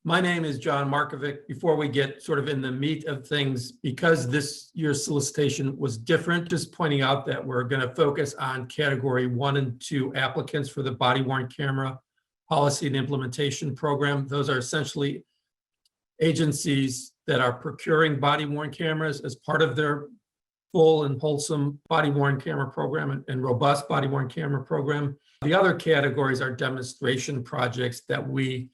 My name is John Markovic. Before we get sort of in the meat of things, because this year's solicitation was different, just pointing out that we're going to focus on category 1 and 2 applicants for the body-worn camera policy and implementation program. Those are essentially agencies that are procuring body-worn cameras as part of their full and wholesome body-worn camera program and robust body-worn camera program. The other categories are demonstration projects that we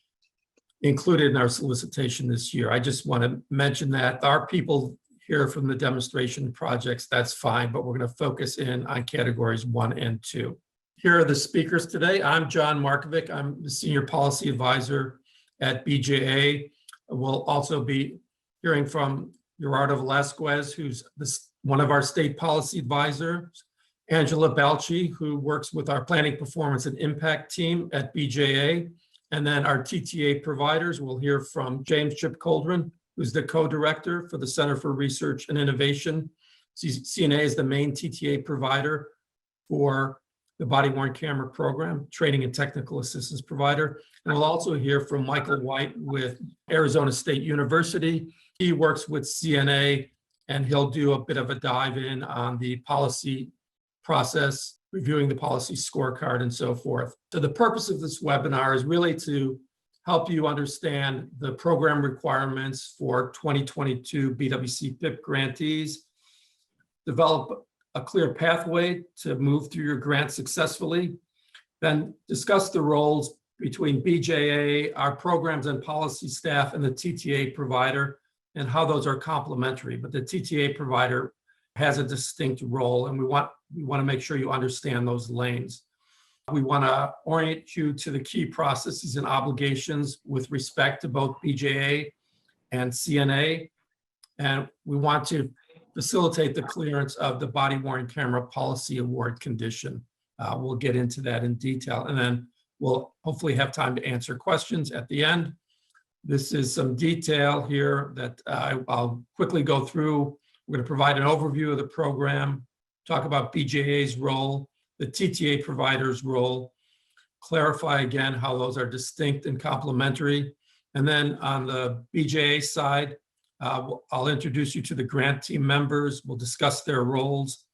included in our solicitation this year. I just want to mention that our people here from the demonstration projects, that's fine, but we're going to focus in on categories 1 and 2. Here are the speakers today. I'm John Markovic. I'm the Senior Policy Advisor at BJA. We'll also be hearing from Gerardo Velasquez, who's one of our state policy advisors, Angela Balchi, who works with our planning, performance, and impact team at BJA. And then our TTA providers, we'll hear from James Chip Coldren, who's the co-director for the Center for Research and Innovation. CNA is the main TTA provider for the body-worn camera program, training and technical assistance provider. And we'll also hear from Michael White with Arizona State University. He works with CNA, and he'll do a bit of a dive in on the policy process, reviewing the policy scorecard and so forth. So the purpose of this webinar is really to help you understand the program requirements for 2022 BWCPIP grantees, develop a clear pathway to move through your grant successfully, then discuss the roles between BJA, our programs and policy staff, and the TTA provider, and how those are complementary. But the TTA provider has a distinct role, and we want to make sure you understand those lanes. We want to orient you to the key processes and obligations with respect to both BJA and CNA, and we want to facilitate the clearance of the body-worn camera policy award condition. We'll get into that in detail, and then we'll hopefully have time to answer questions at the end. This is some detail here that I'll quickly go through. We're going to provide an overview of the program, talk about BJA's role, the TTA provider's role, clarify again how those are distinct and complementary. And then on the BJA side, I'll introduce you to the grant team members. We'll discuss their roles.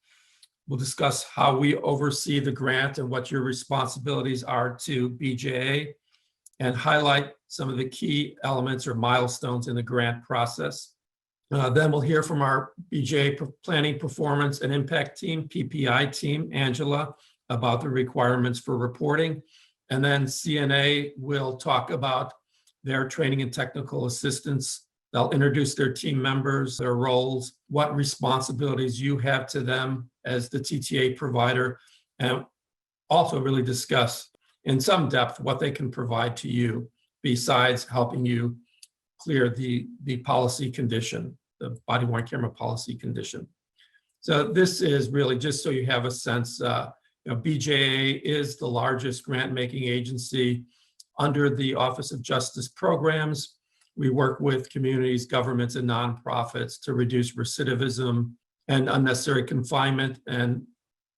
We'll discuss how we oversee the grant and what your responsibilities are to BJA, and highlight some of the key elements or milestones in the grant process. Then we'll hear from our BJA Planning, Performance, and Impact team, PPI team, Angela, about the requirements for reporting. And then CNA will talk about their training and technical assistance. They'll introduce their team members, their roles, what responsibilities you have to them as the TTA provider, and also really discuss in some depth what they can provide to you besides helping you clear the policy condition, the body-worn camera policy condition. So this is really just so you have a sense. BJA is the largest grant-making agency under the Office of Justice Programs. We work with communities, governments, and nonprofits to reduce recidivism and unnecessary confinement and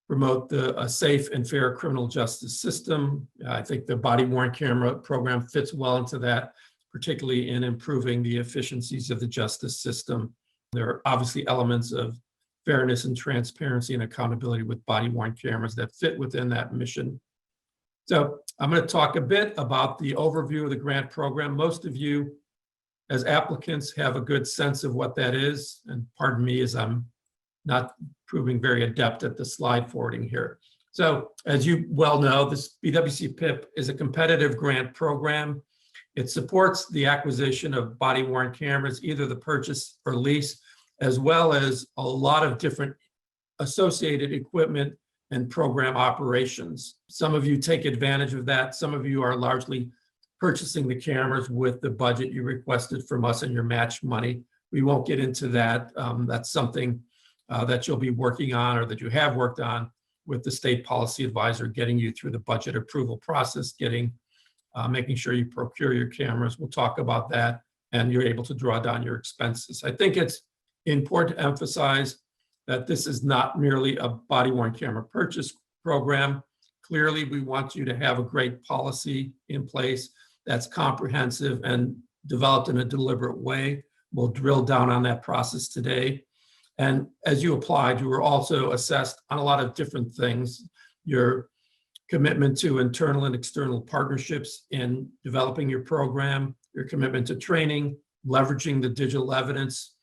promote a safe and fair criminal justice system. I think the body-worn camera program fits well into that, particularly in improving the efficiencies of the justice system. There are obviously elements of fairness and transparency and accountability with body-worn cameras that fit within that mission. So I'm going to talk a bit about the overview of the grant program. Most of you as applicants have a good sense of what that is, and pardon me as I'm not proving very adept at the slide forwarding here. So as you well know, this BWCPIP is a competitive grant program. It supports the acquisition of body-worn cameras, either the purchase or lease, as well as a lot of different associated equipment and program operations. Some of you take advantage of that. Some of you are largely purchasing the cameras with the budget you requested from us and your match money. We won't get into that. That's something that you'll be working on, or that you have worked on with the state policy advisor, getting you through the budget approval process, making sure you procure your cameras. We'll talk about that, and you're able to draw down your expenses. I think it's important to emphasize that this is not merely a body-worn camera purchase program. Clearly, we want you to have a great policy in place that's comprehensive and developed in a deliberate way. We'll drill down on that process today. And as you applied, you were also assessed on a lot of different things. Your commitment to internal and external partnerships in developing your program, your commitment to training, leveraging the digital evidence,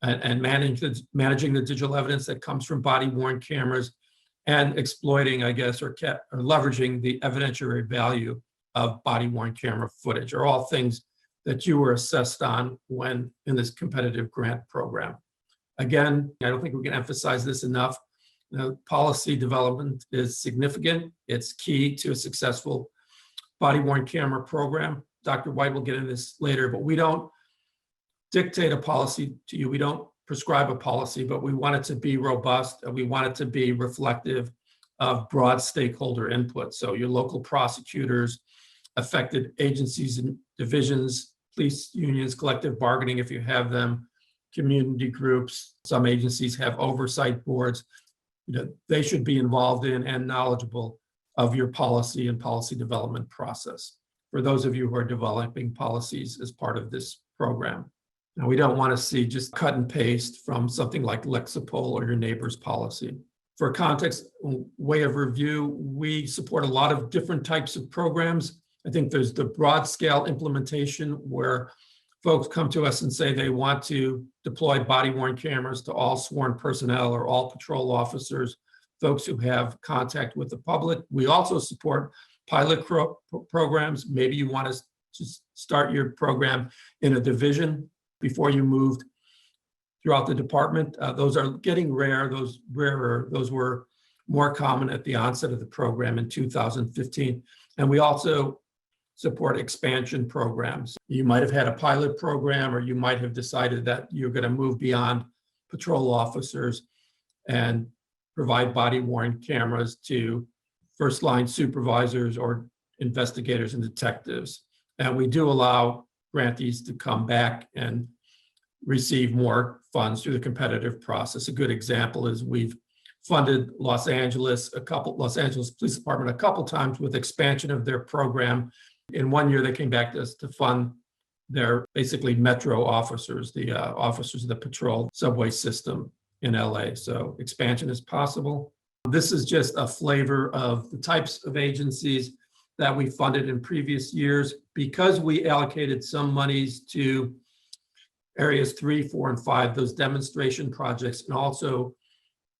and managing the digital evidence that comes from body-worn cameras, and exploiting, I guess, or leveraging the evidentiary value of body-worn camera footage are all things that you were assessed on when in this competitive grant program. Again, I don't think we can emphasize this enough. Policy development is significant. It's key to a successful body-worn camera program. Dr. White will get into this later, but we don't dictate a policy to you. We don't prescribe a policy, but we want it to be robust and we want it to be reflective of broad stakeholder input. So your local prosecutors, affected agencies and divisions, police unions, collective bargaining if you have them, community groups. Some agencies have oversight boards. They should be involved in and knowledgeable of your policy and policy development process for those of you who are developing policies as part of this program. Now, we don't want to see just cut and paste from something like Lexipol or your neighbor's policy. For context, way of review, we support a lot of different types of programs. I think there's the broad scale implementation where folks come to us and say they want to deploy body-worn cameras to all sworn personnel or all patrol officers, folks who have contact with the public. We also support pilot programs. Maybe you want to just start your program in a division before you moved throughout the department. Those are getting rare, those rarer. Those were more common at the onset of the program in 2015. And we also support expansion programs. You might have had a pilot program, or you might have decided that you're going to move beyond patrol officers and provide body-worn cameras to first-line supervisors or investigators and detectives. And we do allow grantees to come back and receive more funds through the competitive process. A good example is we've funded Los Angeles Police Department a couple times with expansion of their program. In one year, they came back to us to fund their basically metro officers, the officers of the patrol subway system in LA. So expansion is possible. This is just a flavor of the types of agencies that we funded in previous years. Because we allocated some monies to areas 3, 4, and 5, those demonstration projects, and also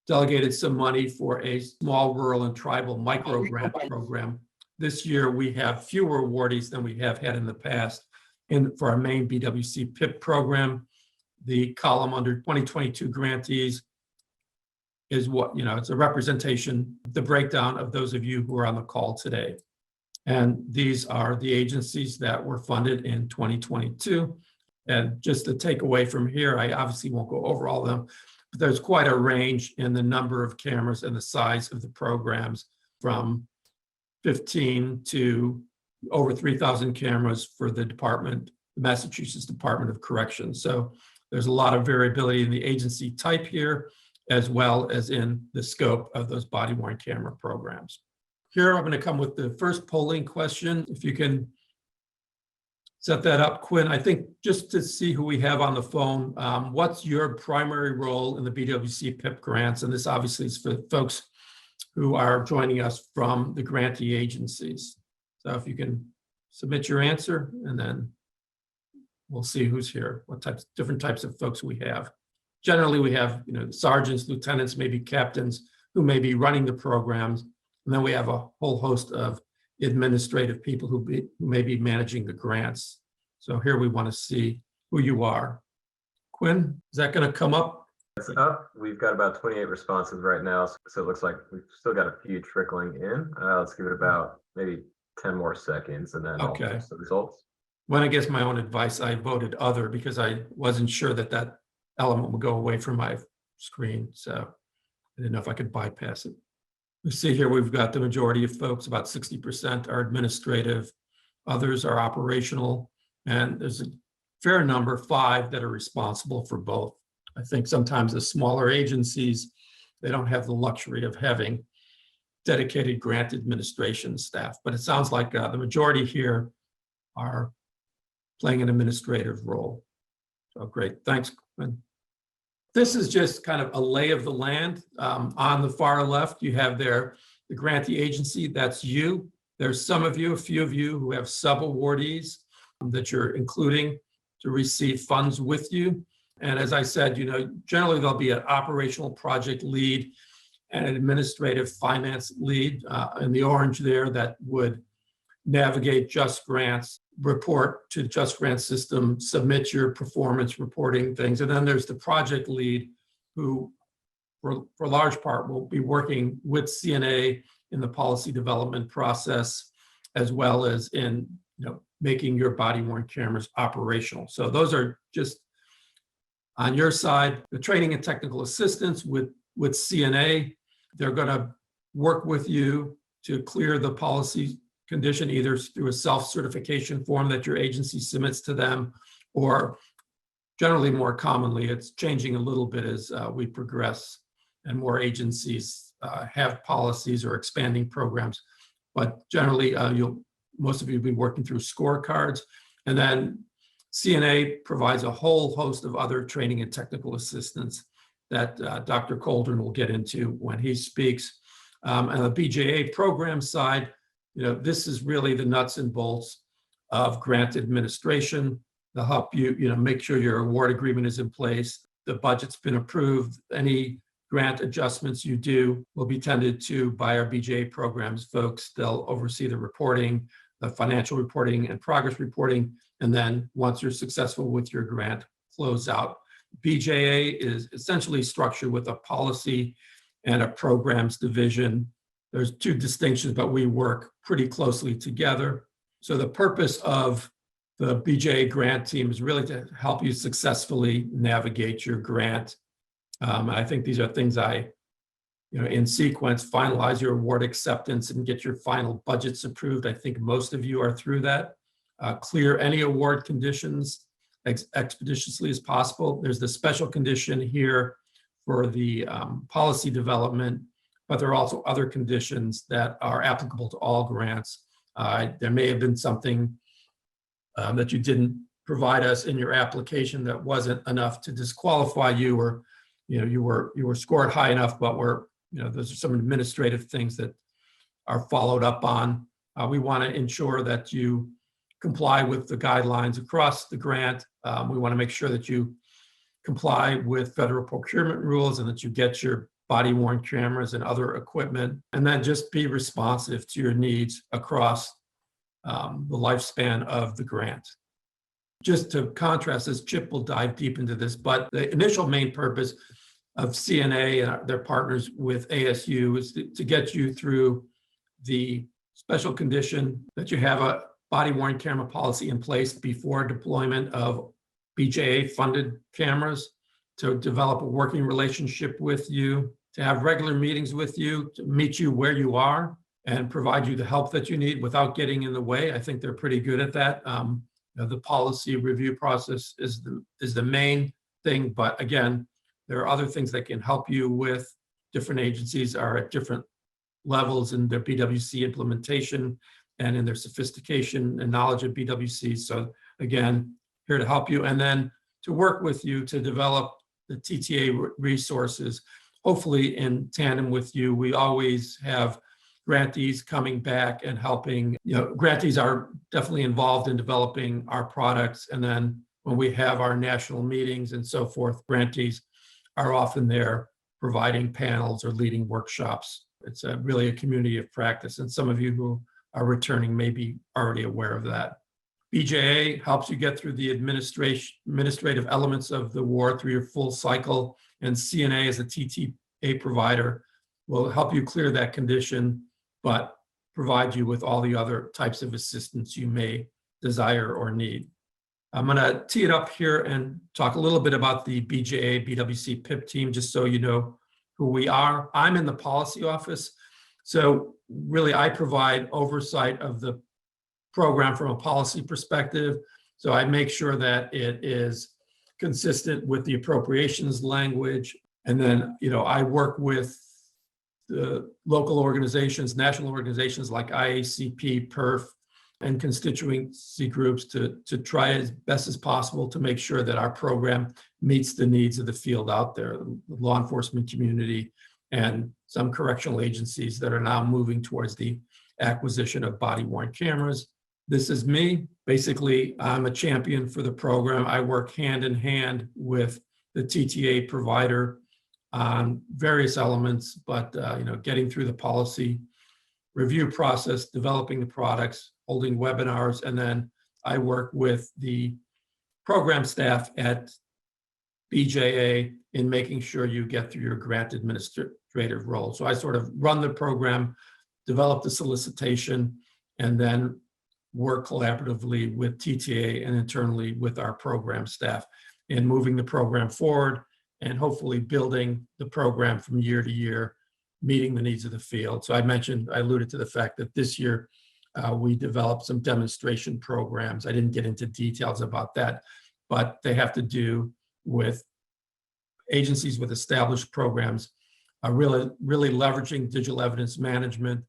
delegated some money for a small rural and tribal micro grant program. This year, we have fewer awardees than we have had in the past. And for our main BWCPIP program, the column under 2022 grantees is what, it's a representation, the breakdown of those of you who are on the call today. And these are the agencies that were funded in 2022. And just to take away from here, I obviously won't go over all of them, but there's quite a range in the number of cameras and the size of the programs, from 15 to over 3,000 cameras for the department, the Massachusetts Department of Corrections. So there's a lot of variability in the agency type here, as well as in the scope of those body-worn camera programs. Here, I'm going to come with the first polling question. If you can set that up, Quinn. I think just to see who we have on the phone, what's your primary role in the BWCPIP grants? And this obviously is for folks who are joining us from the grantee agencies. So if you can submit your answer, and then we'll see who's here, what different types of folks we have. Generally, we have sergeants, lieutenants, maybe captains who may be running the programs. And then we have a whole host of administrative people who may be managing the grants. So here we want to see who you are. Quinn, is that going to come up? It's up. We've got about 28 responses right now, so it looks like we've still got a few trickling in. Let's give it about maybe 10 more seconds, and then I'll post the results. When I guess my own advice, I voted other because I wasn't sure that element would go away from my screen, so I didn't know if I could bypass it. We see here we've got the majority of folks, about 60% are administrative, others are operational, and there's a fair number, 5, that are responsible for both. I think sometimes the smaller agencies, they don't have the luxury of having dedicated grant administration staff, but it sounds like the majority here are playing an administrative role. So great, thanks, Quinn. This is just kind of a lay of the land. On the far left, you have there the grantee agency, that's you. There's some of you, a few of you who have sub-awardees that you're including to receive funds with you. And as I said, generally there'll be an operational project lead and an administrative finance lead in the orange there that would navigate Just Grants, report to Just Grants system, submit your performance reporting things. And then there's the project lead who, for large part, will be working with CNA in the policy development process, as well as in making your body-worn cameras operational. So those are just on your side. The training and technical assistance with CNA, they're going to work with you to clear the policy condition, either through a self-certification form that your agency submits to them, or generally more commonly, it's changing a little bit as we progress and more agencies have policies or expanding programs. But generally, most of you will be working through scorecards. And then CNA provides a whole host of other training and technical assistance that Dr. Coldren will get into when he speaks. On the BJA program side, this is really the nuts and bolts of grant administration. They'll help you, make sure your award agreement is in place, the budget's been approved, any grant adjustments you do will be tended to by our BJA programs folks. They'll oversee the reporting, the financial reporting and progress reporting, and then once you're successful with your grant, close out. BJA is essentially structured with a policy and a programs division. There's two distinctions, but we work pretty closely together. So the purpose of the BJA grant team is really to help you successfully navigate your grant. I think these are things in sequence, finalize your award acceptance and get your final budgets approved. I think most of you are through that. Clear any award conditions expeditiously as possible. There's the special condition here for the policy development, but there are also other conditions that are applicable to all grants. There may have been something that you didn't provide us in your application that wasn't enough to disqualify you, or you were scored high enough, but those are some administrative things that are followed up on. We want to ensure that you comply with the guidelines across the grant. We want to make sure that you comply with federal procurement rules and that you get your body-worn cameras and other equipment, and then just be responsive to your needs across the lifespan of the grant. Just to contrast this, Chip will dive deep into this, but the initial main purpose of CNA and their partners with ASU is to get you through the special condition that you have a body-worn camera policy in place before deployment of BJA-funded cameras, to develop a working relationship with you, to have regular meetings with you, to meet you where you are and provide you the help that you need without getting in the way. I think they're pretty good at that. The policy review process is the main thing, but again, there are other things that can help you with. Different agencies are at different levels in their BWC implementation and in their sophistication and knowledge of BWC. So again, here to help you and then to work with you to develop the TTA resources, hopefully in tandem with you. We always have grantees coming back and helping. Grantees are definitely involved in developing our products. And then when we have our national meetings and so forth, grantees are often there providing panels or leading workshops. It's really a community of practice. And some of you who are returning may be already aware of that. BJA helps you get through the administrative elements of the award through your full cycle, and CNA as a TTA provider will help you clear that condition, but provide you with all the other types of assistance you may desire or need. I'm going to tee it up here and talk a little bit about the BJA BWCPIP team, just so you know who we are. I'm in the policy office, so really I provide oversight of the program from a policy perspective. So I make sure that it is consistent with the appropriations language. And then, I work with the local organizations, national organizations like IACP, PERF, and constituency groups to try as best as possible to make sure that our program meets the needs of the field out there, the law enforcement community, and some correctional agencies that are now moving towards the acquisition of body-worn cameras. This is me. Basically, I'm a champion for the program. I work hand in hand with the TTA provider on various elements, but getting through the policy review process, developing the products, holding webinars, and then I work with the program staff at BJA in making sure you get through your grant administrative role. So I sort of run the program, develop the solicitation, and then work collaboratively with TTA and internally with our program staff in moving the program forward and hopefully building the program from year to year, meeting the needs of the field. So I alluded to the fact that this year we developed some demonstration programs. I didn't get into details about that, but they have to do with agencies with established programs, really leveraging digital evidence management,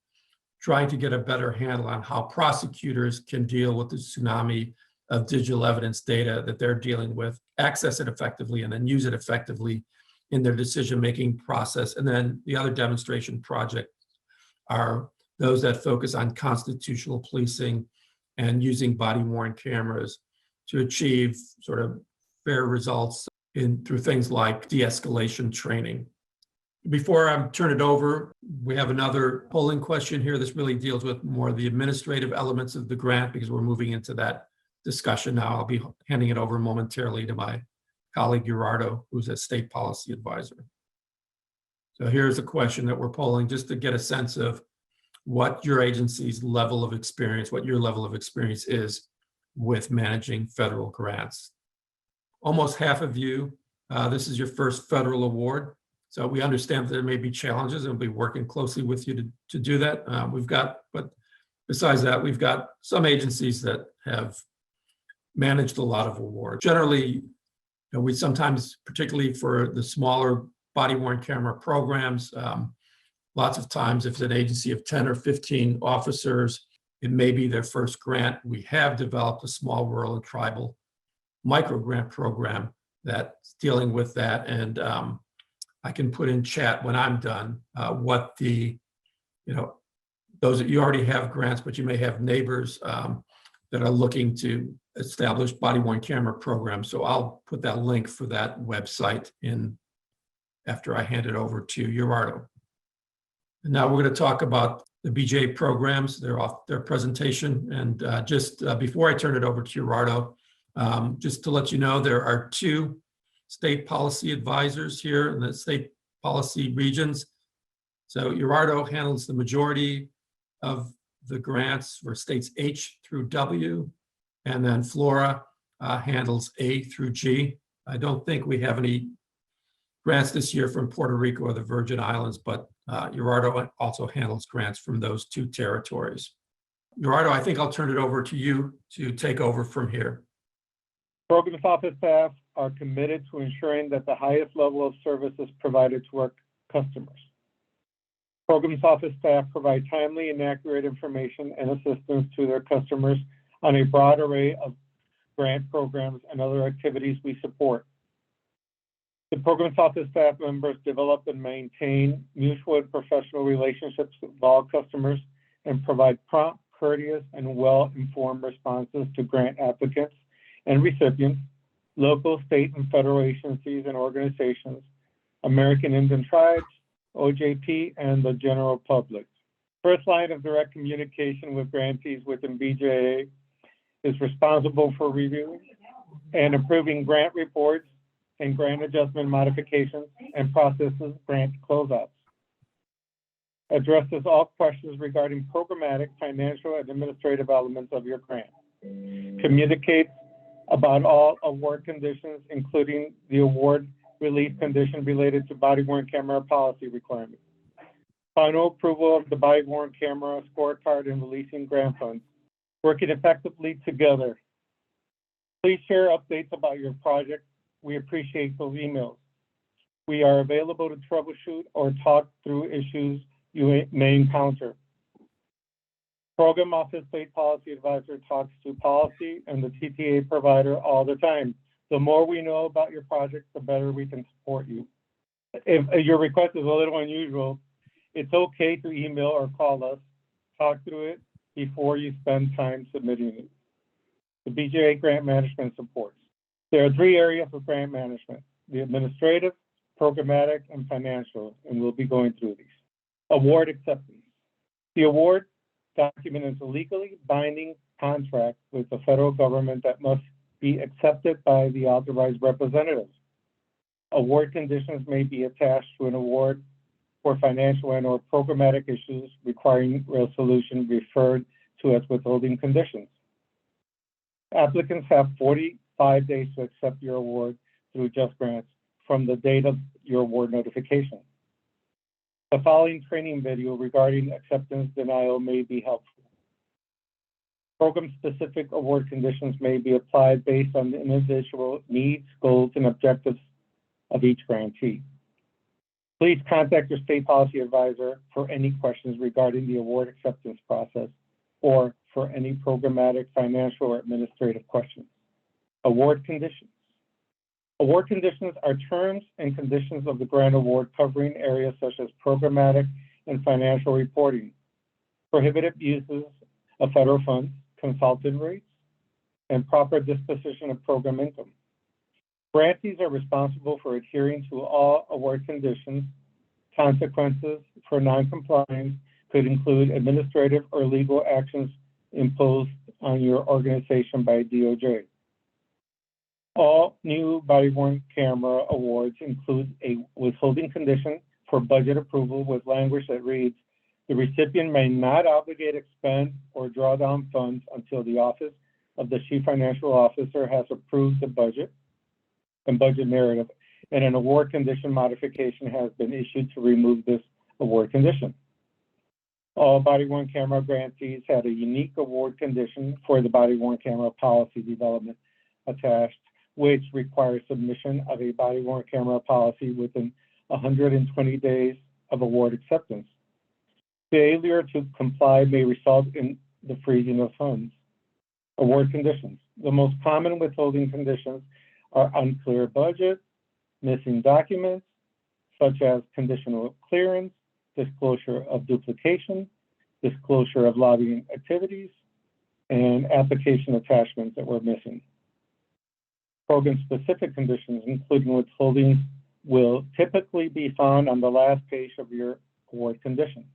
trying to get a better handle on how prosecutors can deal with the tsunami of digital evidence data that they're dealing with, access it effectively, and then use it effectively in their decision-making process. And then the other demonstration projects are those that focus on constitutional policing and using body-worn cameras to achieve sort of fair results through things like de-escalation training. Before I turn it over, we have another polling question here. This really deals with more of the administrative elements of the grant because we're moving into that discussion now. I'll be handing it over momentarily to my colleague Gerardo, who's a state policy advisor. So here's a question that we're polling just to get a sense of what your agency's level of experience, what your level of experience is with managing federal grants. Almost half of you, this is your first federal award. So we understand that there may be challenges and we'll be working closely with you to do that. But besides that, we've got some agencies that have managed a lot of awards. Generally, we sometimes, particularly for the smaller body-worn camera programs, lots of times if it's an agency of 10 or 15 officers, it may be their first grant. We have developed a small rural and tribal micro grant program that's dealing with that. And I can put in chat when I'm done what those that you already have grants, but you may have neighbors that are looking to establish body-worn camera programs. So I'll put that link for that website in after I hand it over to Gerardo. And now we're going to talk about the BJ programs. They're off their presentation. And just before I turn it over to Gerardo, just to let you know, there are 2 state policy advisors here in the state policy regions. So Gerardo handles the majority of the grants for states H through W, and then Flora handles A through G. I don't think we have any grants this year from Puerto Rico or the Virgin Islands, but Gerardo also handles grants from those 2 territories. Gerardo, I think I'll turn it over to you to take over from here. Programs office staff are committed to ensuring that the highest level of service is provided to our customers. Programs office staff provide timely and accurate information and assistance to their customers on a broad array of grant programs and other activities we support. The programs office staff members develop and maintain mutual and professional relationships with all customers and provide prompt, courteous, and well-informed responses to grant applicants and recipients, local, state, and federal agencies and organizations, American Indian tribes, OJP, and the general public. First line of direct communication with grantees within BJA is responsible for reviewing and approving grant reports and grant adjustment modifications and processes grant closeouts. Addresses all questions regarding programmatic, financial, and administrative elements of your grant. Communicates about all award conditions, including the award release condition related to body-worn camera policy requirements. Final approval of the body-worn camera scorecard and releasing grant funds. Working effectively together. Please share updates about your project. We appreciate those emails. We are available to troubleshoot or talk through issues you may encounter. Program Office State Policy Advisor talks to policy and the TTA provider all the time. The more we know about your project, the better we can support you. If your request is a little unusual, it's okay to email or call us, talk through it before you spend time submitting it. The BJA grant management supports. There are 3 areas of grant management: the administrative, programmatic, and financial, and we'll be going through these. Award acceptance. The award document is a legally binding contract with the federal government that must be accepted by the authorized representatives. Award conditions may be attached to an award for financial and/or programmatic issues requiring resolution, referred to as withholding conditions. Applicants have 45 days to accept your award through Just Grants from the date of your award notification. The following training video regarding acceptance denial may be helpful. Program-specific award conditions may be applied based on the individual needs, goals, and objectives of each grantee. Please contact your state policy advisor for any questions regarding the award acceptance process or for any programmatic, financial, or administrative questions. Award conditions. Award conditions are terms and conditions of the grant award covering areas such as programmatic and financial reporting, prohibited uses of federal funds, consultant rates, and proper disposition of program income. Grantees are responsible for adhering to all award conditions. Consequences for noncompliance could include administrative or legal actions imposed on your organization by DOJ. All new body-worn camera awards include a withholding condition for budget approval with language that reads, the recipient may not obligate, expend, or draw down funds until the Office of the Chief Financial Officer has approved the budget and budget narrative, and an award condition modification has been issued to remove this award condition. All body-worn camera grantees had a unique award condition for the body-worn camera policy development attached, which requires submission of a body-worn camera policy within 120 days of award acceptance. Failure to comply may result in the freezing of funds. Award conditions. The most common withholding conditions are unclear budget, missing documents, such as conditional clearance, disclosure of duplication, disclosure of lobbying activities, and application attachments that were missing. Program-specific conditions, including withholding, will typically be found on the last page of your award conditions.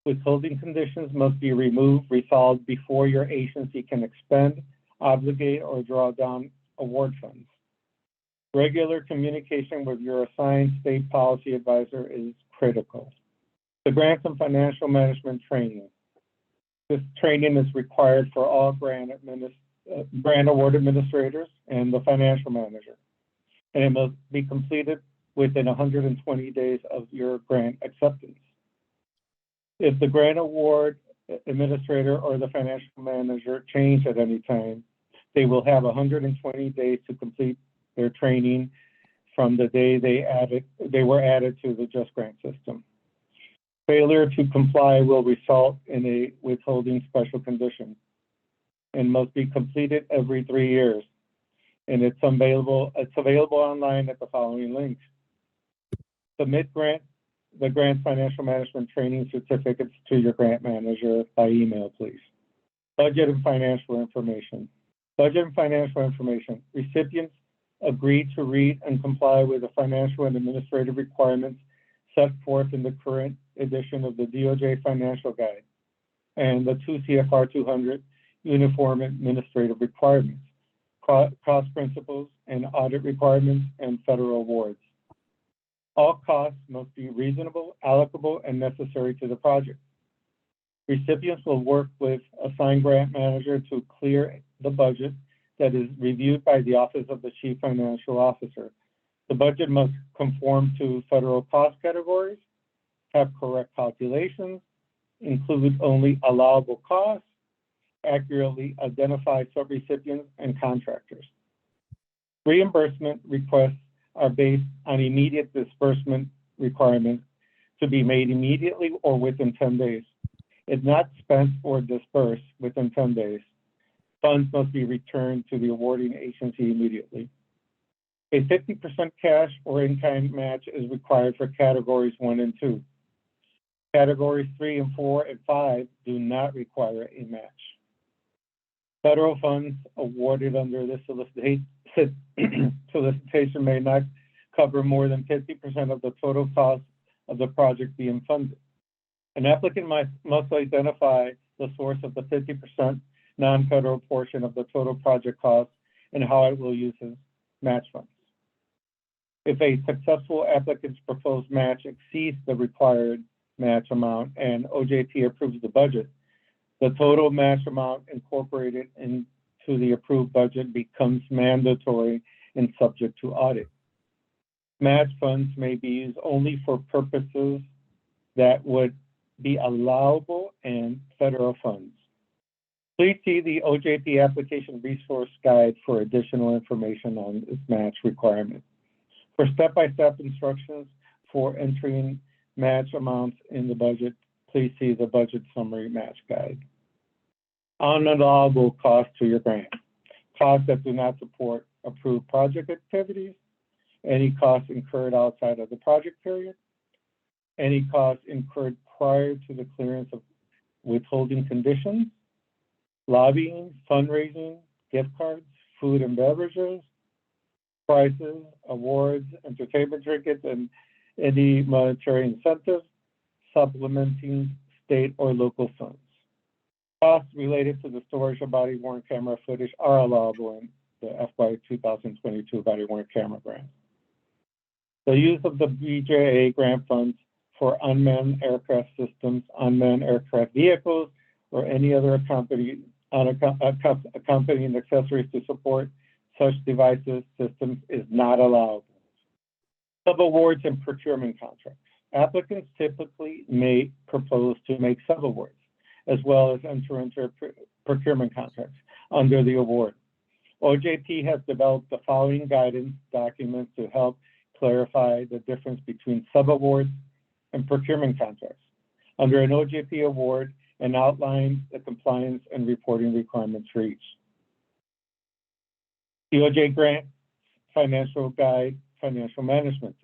Withholding conditions must be removed, resolved before your agency can expend, obligate, or draw down award funds. Regular communication with your assigned state policy advisor is critical. The grants and financial management training. This training is required for all grant award administrators and the financial manager, and it must be completed within 120 days of your grant acceptance. If the grant award administrator or the financial manager change at any time, they will have 120 days to complete their training from the day they were added to the Just Grant system. Failure to comply will result in a withholding special condition and must be completed every 3 years. And it's available online at the following links. Submit the grant financial management training certificates to your grant manager by email, please. Budget and financial information. Budget and financial information. Recipients agree to read and comply with the financial and administrative requirements set forth in the current edition of the DOJ Financial Guide and the 2 CFR 200 Uniform Administrative Requirements, cost principles and audit requirements, and federal awards. All costs must be reasonable, allocable, and necessary to the project. Recipients will work with assigned grant manager to clear the budget that is reviewed by the Office of the Chief Financial Officer. The budget must conform to federal cost categories, have correct calculations, include only allowable costs, accurately identify subrecipients and contractors. Reimbursement requests are based on immediate disbursement requirements to be made immediately or within 10 days. is not spent or dispersed within 10 days, funds must be returned to the awarding agency immediately. A 50% cash or in-kind match is required for categories 1 and 2. Categories 3 and 4 and 5 do not require a match. Federal funds awarded under this solicitation may not cover more than 50% of the total cost of the project being funded. An applicant must identify the source of the 50% non-federal portion of the total project cost and how it will use its match funds. If a successful applicant's proposed match exceeds the required match amount and OJP approves the budget, the total match amount incorporated into the approved budget becomes mandatory and subject to audit. Match funds may be used only for purposes that would be allowable and federal funds. Please see the OJP application resource guide for additional information on this match requirement. For step-by-step instructions for entering match amounts in the budget, please see the budget summary match guide. Unallowable costs to your grant. Costs that do not support approved project activities, any costs incurred outside of the project period, any costs incurred prior to the clearance of withholding conditions, lobbying, fundraising, gift cards, food and beverages, prizes, awards, entertainment tickets, and any monetary incentives, supplementing state or local funds. Costs related to the storage of body-worn camera footage are allowable in the FY22 body-worn camera grant. The use of the BJA grant funds for unmanned aircraft systems, unmanned aircraft vehicles, or any other accompanying accessories to support such devices, systems is not allowable. Subawards and procurement contracts. Applicants typically may propose to make subawards, as well as enter into procurement contracts under the award. OJP has developed the following guidance documents to help clarify the difference between subawards and procurement contracts under an OJP award and outline the compliance and reporting requirements for each. DOJ Grant Financial Guide, Financial Management.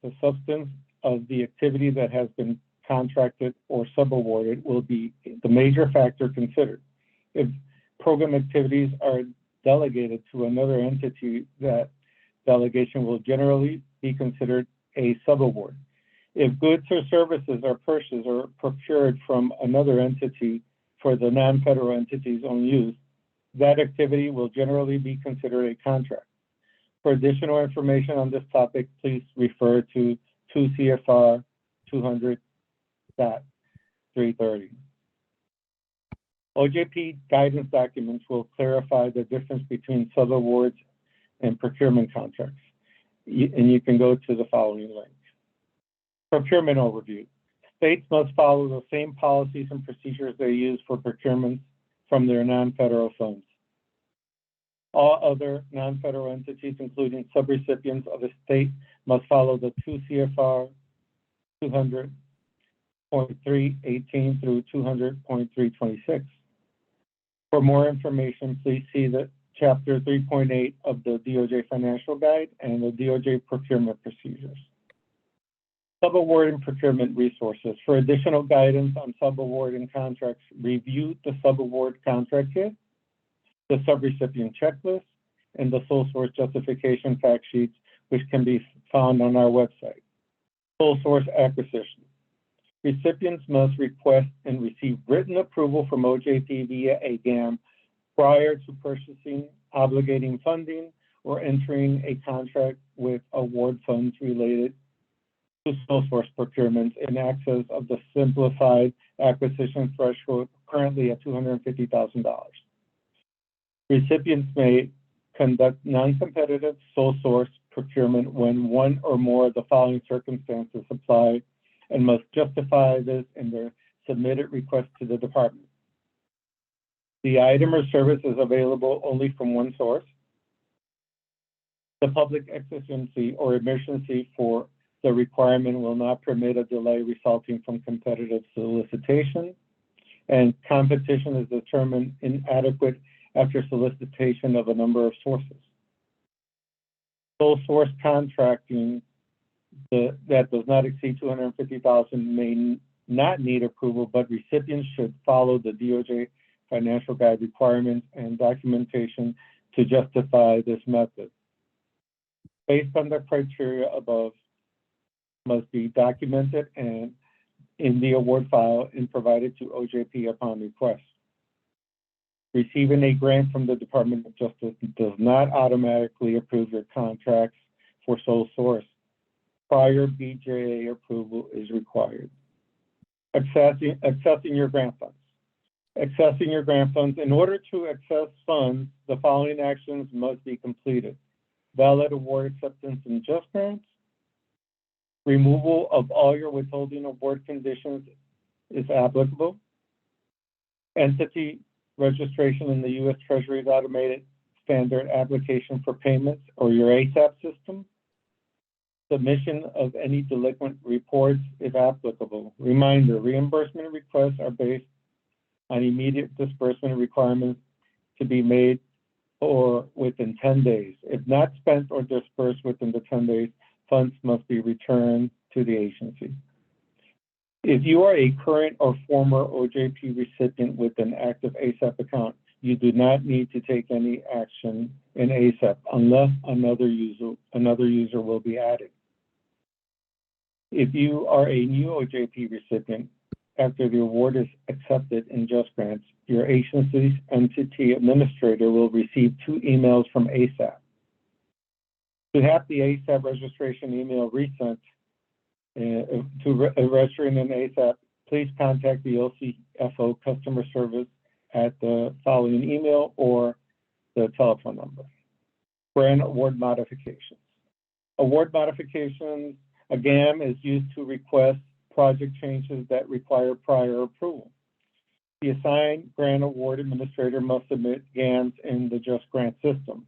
The substance of the activity that has been contracted or subawarded will be the major factor considered. If program activities are delegated to another entity, that delegation will generally be considered a subaward. If goods or services are purchased or procured from another entity for the non-federal entity's own use, that activity will generally be considered a contract. For additional information on this topic, please refer to 2 CFR 200.330. OJP guidance documents will clarify the difference between subawards and procurement contracts. And you can go to the following link. Procurement overview. States must follow the same policies and procedures they use for procurement from their non-federal funds. All other non-federal entities, including subrecipients of a state, must follow the 2 CFR 200.318 through 200.326. For more information, please see the Chapter 3.8 of the DOJ Financial Guide and the DOJ Procurement Procedures. Subaward and procurement resources. For additional guidance on subaward and contracts, review the subaward contract kit, the subrecipient checklist, and the sole source justification fact sheets, which can be found on our website. Sole source acquisition. Recipients must request and receive written approval from OJP via a GAM prior to purchasing, obligating funding, or entering a contract with award funds related to sole source procurements in excess of the simplified acquisition threshold currently at $250,000. Recipients may conduct non-competitive sole source procurement when one or more of the following circumstances apply and must justify this in their submitted request to the department. The item or service is available only from one source. The public exigency or emergency for the requirement will not permit a delay resulting from competitive solicitation. and competition is determined inadequate after solicitation of a number of sources. Sole source contracting that does not exceed $250,000 may not need approval, but recipients should follow the DOJ financial guide requirements and documentation to justify this method. Based on the criteria above, must be documented and in the award file and provided to OJP upon request. Receiving a grant from the Department of Justice does not automatically approve your contracts for sole source. Prior BJA approval is required. Accessing your grant funds. Accessing your grant funds. In order to access funds, the following actions must be completed. Valid award acceptance in just grants. Removal of all your withholding award conditions is applicable. Entity registration in the U.S. Treasury's automated standard application for payments or your ASAP system. Submission of any delinquent reports if applicable. Reminder, reimbursement requests are based on immediate disbursement requirements to be made or within 10 days. If not spent or dispersed within the 10 days, funds must be returned to the agency. If you are a current or former OJP recipient with an active ASAP account, you do not need to take any action in ASAP unless another user will be added. If you are a new OJP recipient, after the award is accepted in Just Grants, your agency's entity administrator will receive 2 emails from ASAP. To have the ASAP registration email resent to registering in ASAP, please contact the LCFO customer service at the following email or the telephone number. Grant award modifications. Award modifications, a GAM is used to request project changes that require prior approval. The assigned grant award administrator must submit GAMs in the Just Grant system.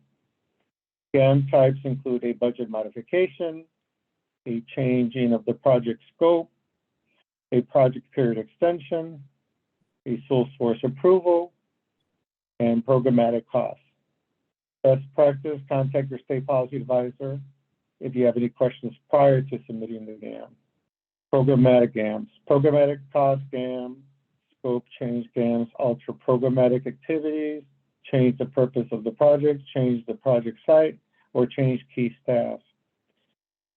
GAM types include a budget modification, a changing of the project scope, a project period extension, a sole source approval, and programmatic costs. Best practice, contact your state policy advisor if you have any questions prior to submitting the GAM. Programmatic GAMs. Programmatic cost GAM, scope change GAMs, alter programmatic activities, change the purpose of the project, change the project site, or change key staff.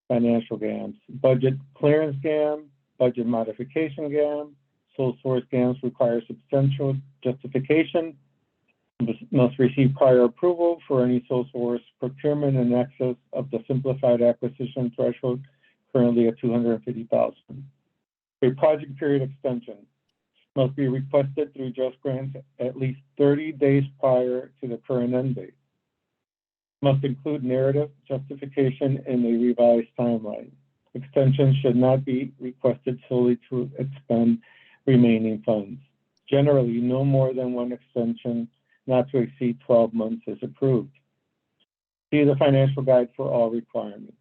Financial GAMs. Budget clearance GAM, budget modification GAM, sole source GAMs require substantial justification, must receive prior approval for any sole source procurement in excess of the simplified acquisition threshold currently at $250,000. A project period extension must be requested through Just Grants at least 30 days prior to the current end date. Must include narrative justification in a revised timeline. Extension should not be requested solely to expend remaining funds. Generally, no more than one extension not to exceed 12 months is approved. See the financial guide for all requirements.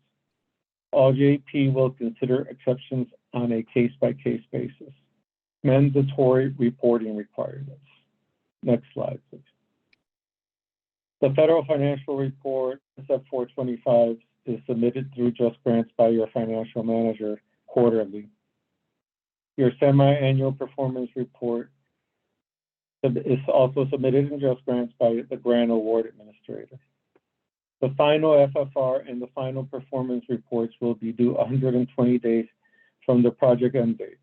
OJP will consider exceptions on a case-by-case basis. Mandatory reporting requirements. Next slide, please. The federal financial report, SF425, is submitted through Just Grants by your financial manager quarterly. Your semi-annual performance report is also submitted in Just Grants by the grant award administrator. The final FFR and the final performance reports will be due 120 days from the project end date.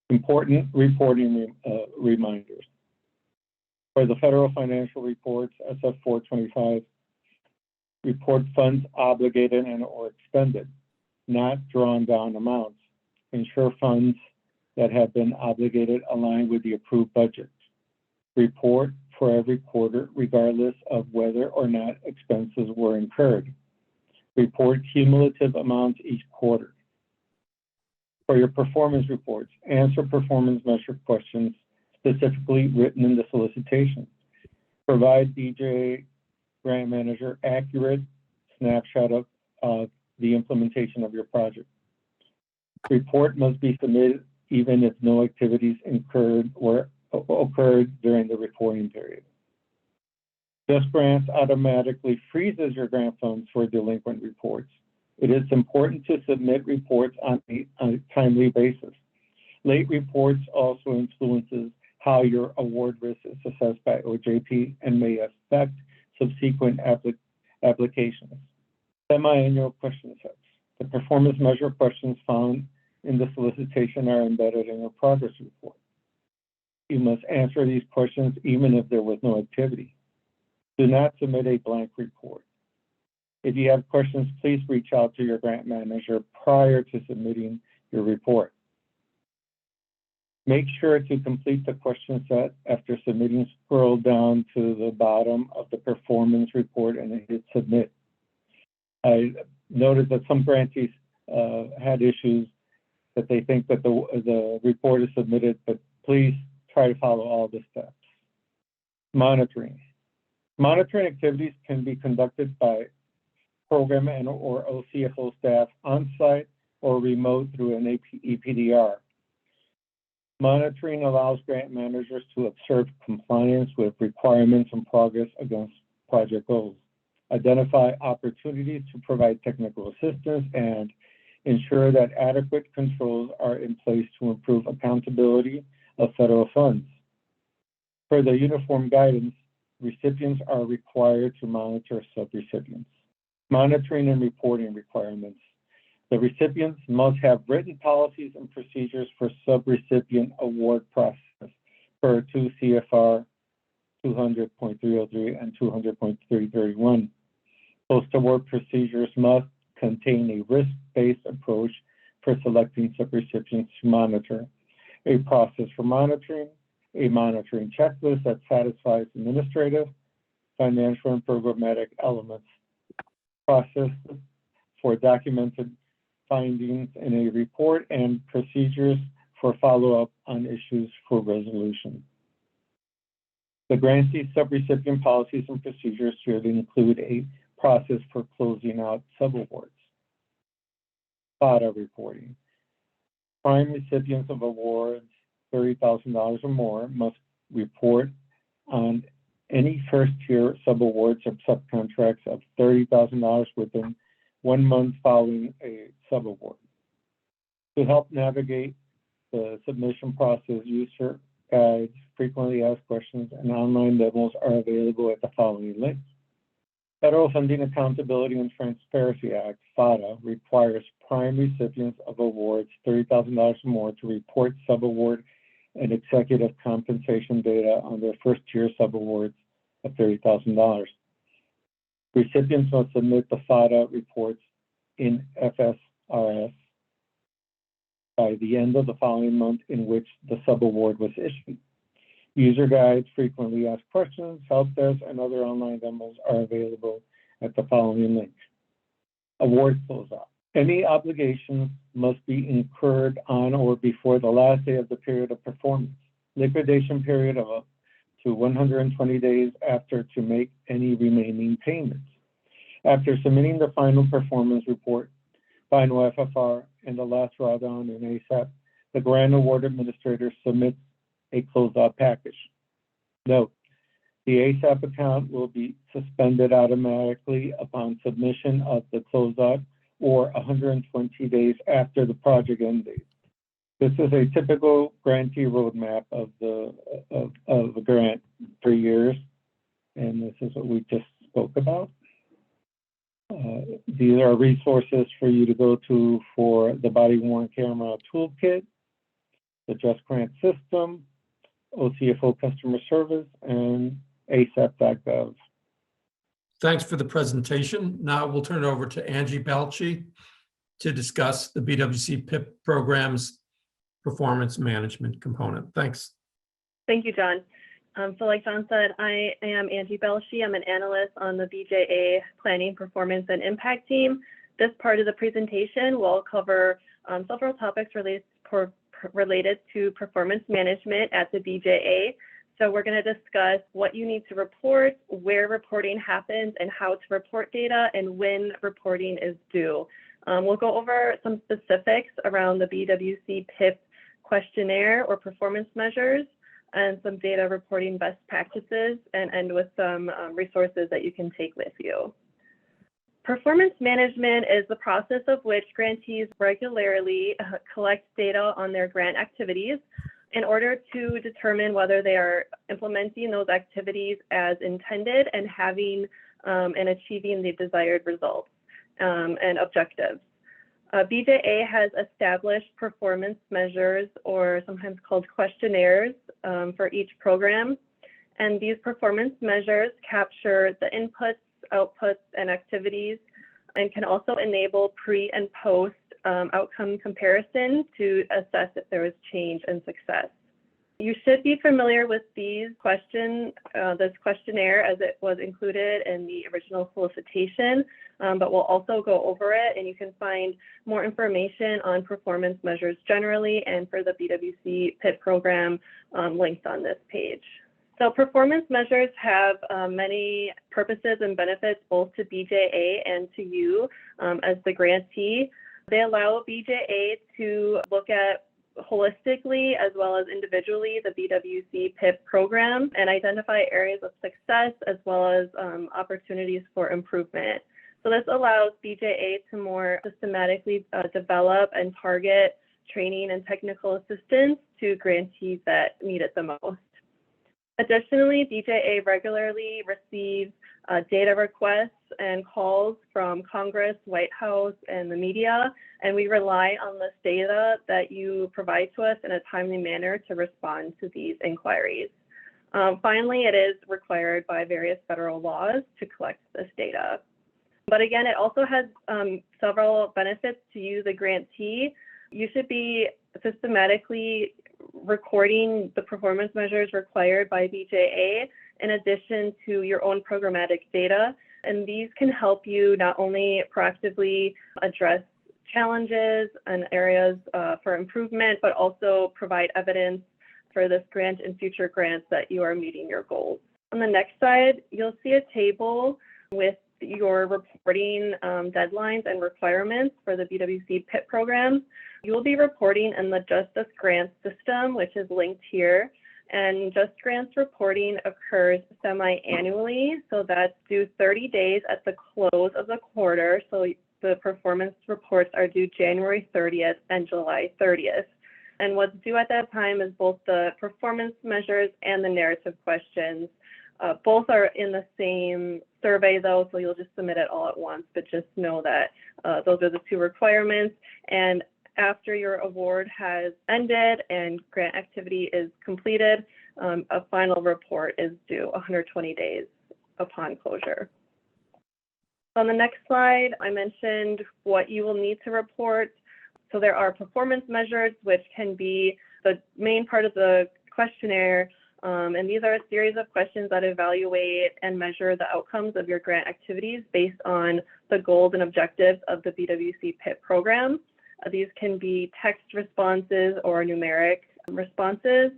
Important reporting reminders. For the federal financial reports, SF425, report funds obligated and or expended, not drawn down amounts. Ensure funds that have been obligated align with the approved budget. Report for every quarter, regardless of whether or not expenses were incurred. Report cumulative amounts each quarter. For your performance reports, answer performance measure questions specifically written in the solicitation. Provide BJ grant manager accurate snapshot of the implementation of your project. Report must be submitted even if no activities incurred were occurred during the reporting period. Just Grants automatically freezes your grant funds for delinquent reports. It is important to submit reports on a timely basis. Late reports also influences how your award risk is assessed by OJP and may affect subsequent applications. Semi-annual question sets. The performance measure questions found in the solicitation are embedded in your progress report. You must answer these questions even if there was no activity. Do not submit a blank report. If you have questions, please reach out to your grant manager prior to submitting your report. Make sure to complete the question set after submitting. Scroll down to the bottom of the performance report and hit submit. I noticed that some grantees had issues that they think that the report is submitted, but please try to follow all the steps. Monitoring. Monitoring activities can be conducted by program and or OCFO staff on-site or remote through an EPDR. Monitoring allows grant managers to observe compliance with requirements and progress against project goals, identify opportunities to provide technical assistance, and ensure that adequate controls are in place to improve accountability of federal funds. Per the uniform guidance, recipients are required to monitor subrecipients. Monitoring and reporting requirements. The recipients must have written policies and procedures for subrecipient award process per 2 CFR 200.303 and 200.331. Post-award procedures must contain a risk-based approach for selecting subrecipients to monitor, a process for monitoring, a monitoring checklist that satisfies administrative, financial, and programmatic elements, process for documented findings in a report, and procedures for follow-up on issues for resolution. The grantee subrecipient policies and procedures should include a process for closing out subawards. FADA reporting. Prime recipients of awards $30,000 or more must report on any first-tier subawards or subcontracts of $30,000 within 1 month following a subaward. To help navigate the submission process, user guides, frequently asked questions, and online demos are available at the following links. Federal Funding Accountability and Transparency Act, FADA, requires prime recipients of awards $30,000 or more to report subaward and executive compensation data on their first-tier subawards of $30,000. Recipients must submit the FADA reports in FSRS by the end of the following month in which the subaward was issued. User guides, frequently asked questions, help desk, and other online demos are available at the following link. Award closeout. Any obligations must be incurred on or before the last day of the period of performance. Liquidation period of up to 120 days after to make any remaining payments. After submitting the final performance report, final FFR, and the last drawdown in ASAP, the grant award administrator submits a closeout package. Note, the ASAP account will be suspended automatically upon submission of the closeout or 120 days after the project end date. This is a typical grantee roadmap of the grant, 3 years, and this is what we just spoke about. These are resources for you to go to for the body-worn camera toolkit, the Just Grant system, OCFO customer service, and ASAP.gov. Thanks for the presentation. Now we'll turn it over to Angie Belchi to discuss the BWCPIP program's performance management component. Thanks. Thank you, John. So like John said, I am Angie Belchi. I'm an analyst on the BJA Planning, Performance, and Impact team. This part of the presentation will cover several topics related to performance management at the BJA. So we're going to discuss what you need to report, where reporting happens, and how to report data, and when reporting is due. We'll go over some specifics around the BWCPIP questionnaire or performance measures, and some data reporting best practices, and end with some resources that you can take with you. Performance management is the process of which grantees regularly collect data on their grant activities in order to determine whether they are implementing those activities as intended and having and achieving the desired results and objectives. BJA has established performance measures, or sometimes called questionnaires, for each program. And these performance measures capture the inputs, outputs, and activities, and can also enable pre and post outcome comparison to assess if there was change and success. You should be familiar with these questions, this questionnaire, as it was included in the original solicitation, but we'll also go over it, and you can find more information on performance measures generally and for the BWCPIP program linked on this page. So performance measures have many purposes and benefits both to BJA and to you as the grantee. They allow BJA to look at holistically as well as individually the BWCPIP program and identify areas of success as well as opportunities for improvement. So this allows BJA to more systematically develop and target training and technical assistance to grantees that need it the most. Additionally, BJA regularly receives data requests and calls from Congress, White House, and the media, and we rely on this data that you provide to us in a timely manner to respond to these inquiries. Finally, it is required by various federal laws to collect this data. But again, it also has several benefits to you, the grantee. You should be systematically recording the performance measures required by BJA in addition to your own programmatic data. And these can help you not only proactively address challenges and areas for improvement, but also provide evidence for this grant and future grants that you are meeting your goals. On the next slide, you'll see a table with your reporting deadlines and requirements for the BWCPIP program. You will be reporting in the Justice Grants system, which is linked here. And Just Grants reporting occurs semi-annually, so that's due 30 days at the close of the quarter. So the performance reports are due January 30th and July 30th. And what's due at that time is both the performance measures and the narrative questions. Both are in the same survey though, so you'll just submit it all at once, but just know that those are the two requirements. And after your award has ended and grant activity is completed, a final report is due 120 days upon closure. On the next slide, I mentioned what you will need to report. So there are performance measures, which can be the main part of the questionnaire. And these are a series of questions that evaluate and measure the outcomes of your grant activities based on the goals and objectives of the BWCPIP program. These can be text responses or numeric responses.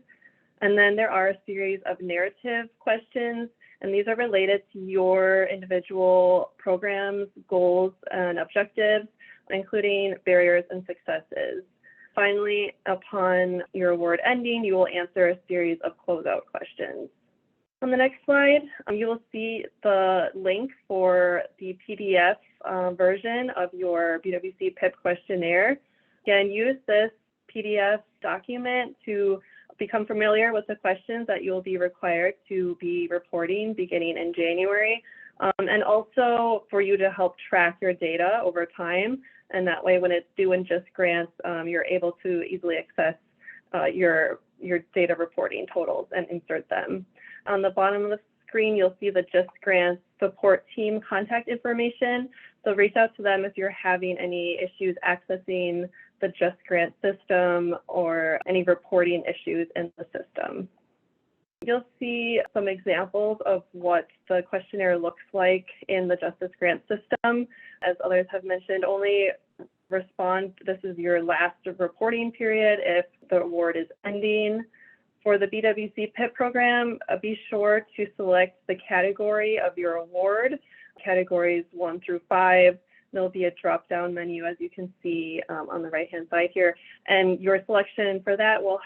And then there are a series of narrative questions, and these are related to your individual programs, goals, and objectives, including barriers and successes. Finally, upon your award ending, you will answer a series of closeout questions. On the next slide, you will see the link for the PDF version of your BWCPIP questionnaire. Again, use this PDF document to become familiar with the questions that you'll be required to be reporting beginning in January, and also for you to help track your data over time. And that way, when it's due in Just Grants, you're able to easily access your data reporting totals and insert them. On the bottom of the screen, you'll see the Just Grants support team contact information. So reach out to them if you're having any issues accessing the Just Grant system or any reporting issues in the system. You'll see some examples of what the questionnaire looks like in the Justice Grant system. As others have mentioned, only respond, this is your last reporting period if the award is ending. For the BWCPIP program, be sure to select the category of your award, categories 1 through 5. There'll be a drop-down menu, as you can see on the right-hand side here. And your selection for that will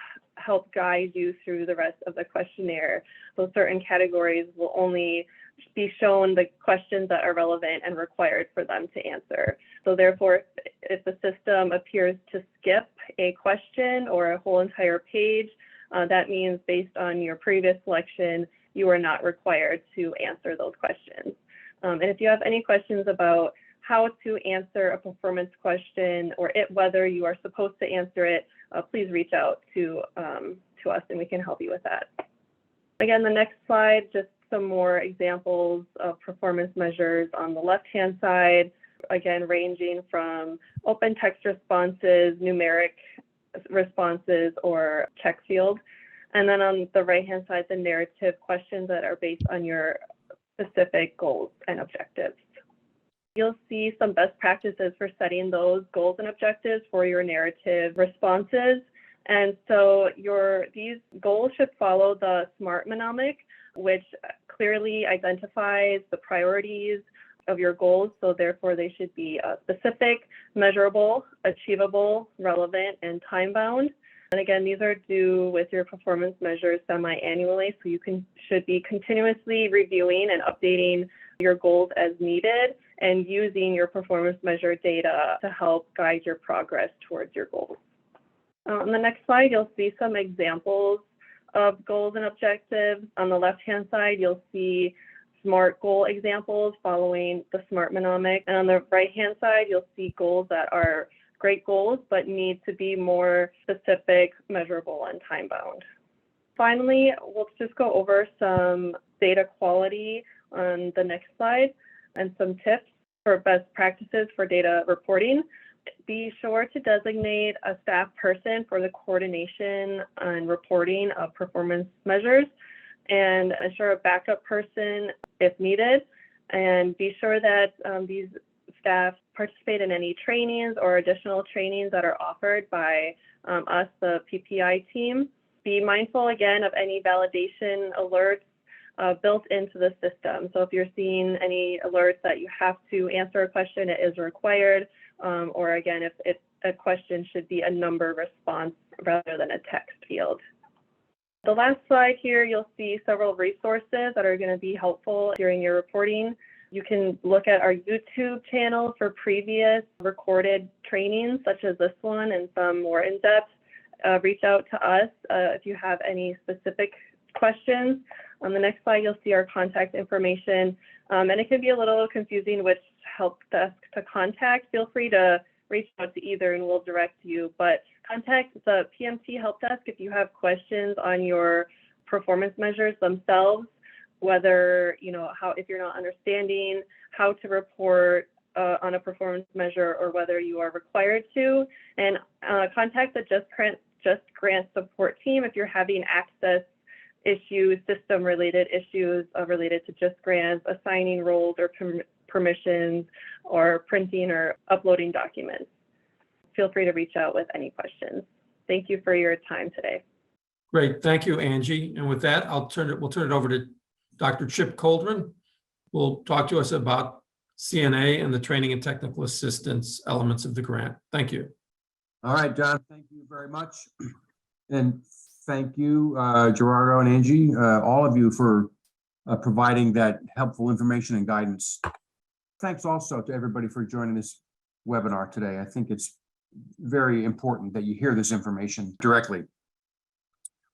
help guide you through the rest of the questionnaire. So certain categories will only be shown the questions that are relevant and required for them to answer. So therefore, if the system appears to skip a question or a whole entire page, that means based on your previous selection, you are not required to answer those questions. And if you have any questions about how to answer a performance question or whether you are supposed to answer it, please reach out to us and we can help you with that. Again, the next slide, just some more examples of performance measures on the left-hand side, again, ranging from open text responses, numeric responses, or check field. And then on the right-hand side, the narrative questions that are based on your specific goals and objectives. You'll see some best practices for setting those goals and objectives for your narrative responses. And so these goals should follow the SMART mnemonic, which clearly identifies the priorities of your goals. So therefore, they should be specific, measurable, achievable, relevant, and time-bound. And again, these are due with your performance measures semi-annually, so you should be continuously reviewing and updating your goals as needed and using your performance measure data to help guide your progress towards your goals. On the next slide, you'll see some examples of goals and objectives. On the left-hand side, you'll see SMART goal examples following the SMART mnemonic. And on the right-hand side, you'll see goals that are great goals, but need to be more specific, measurable, and time-bound. Finally, we'll just go over some data quality on the next slide and some tips for best practices for data reporting. Be sure to designate a staff person for the coordination and reporting of performance measures, and ensure a backup person if needed. And be sure that these staff participate in any trainings or additional trainings that are offered by us, the PPI team. Be mindful again of any validation alerts built into the system. So if you're seeing any alerts that you have to answer a question, it is required. Or again, if a question should be a number response rather than a text field. The last slide here, you'll see several resources that are going to be helpful during your reporting. You can look at our YouTube channel for previous recorded trainings, such as this one, and some more in-depth. Reach out to us if you have any specific questions. On the next slide, you'll see our contact information, and it can be a little confusing which help desk to contact. Feel free to reach out to either and we'll direct you, but contact the PMT help desk if you have questions on your performance measures themselves, whether, if you're not understanding how to report on a performance measure or whether you are required to, and contact the Just Grant support team if you're having access issues, system-related issues related to Just Grants, assigning roles or permissions, or printing or uploading documents. Feel free to reach out with any questions. Thank you for your time today. Great, thank you, Angie. And with that, we'll turn it over to Dr. Chip Coldren. Will talk to us about CNA and the training and technical assistance elements of the grant. Thank you. All right, John, thank you very much. And thank you, Gerardo and Angie, all of you for providing that helpful information and guidance. Thanks also to everybody for joining this webinar today. I think it's very important that you hear this information directly.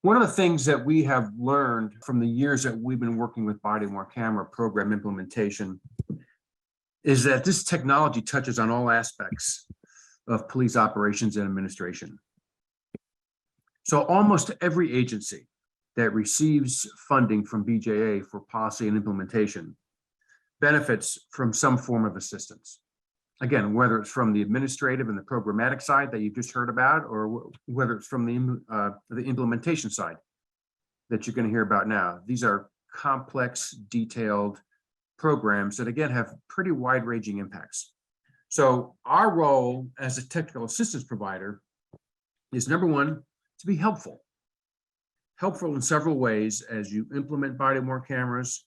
One of the things that we have learned from the years that we've been working with body-worn camera program implementation is that this technology touches on all aspects of police operations and administration. So almost every agency that receives funding from BJA for policy and implementation benefits from some form of assistance. Again, whether it's from the administrative and the programmatic side that you've just heard about, or whether it's from the implementation side that you're going to hear about now. These are complex, detailed programs that, again, have pretty wide-ranging impacts. So our role as a technical assistance provider is, number one, to be helpful. Helpful in several ways as you implement body-worn cameras,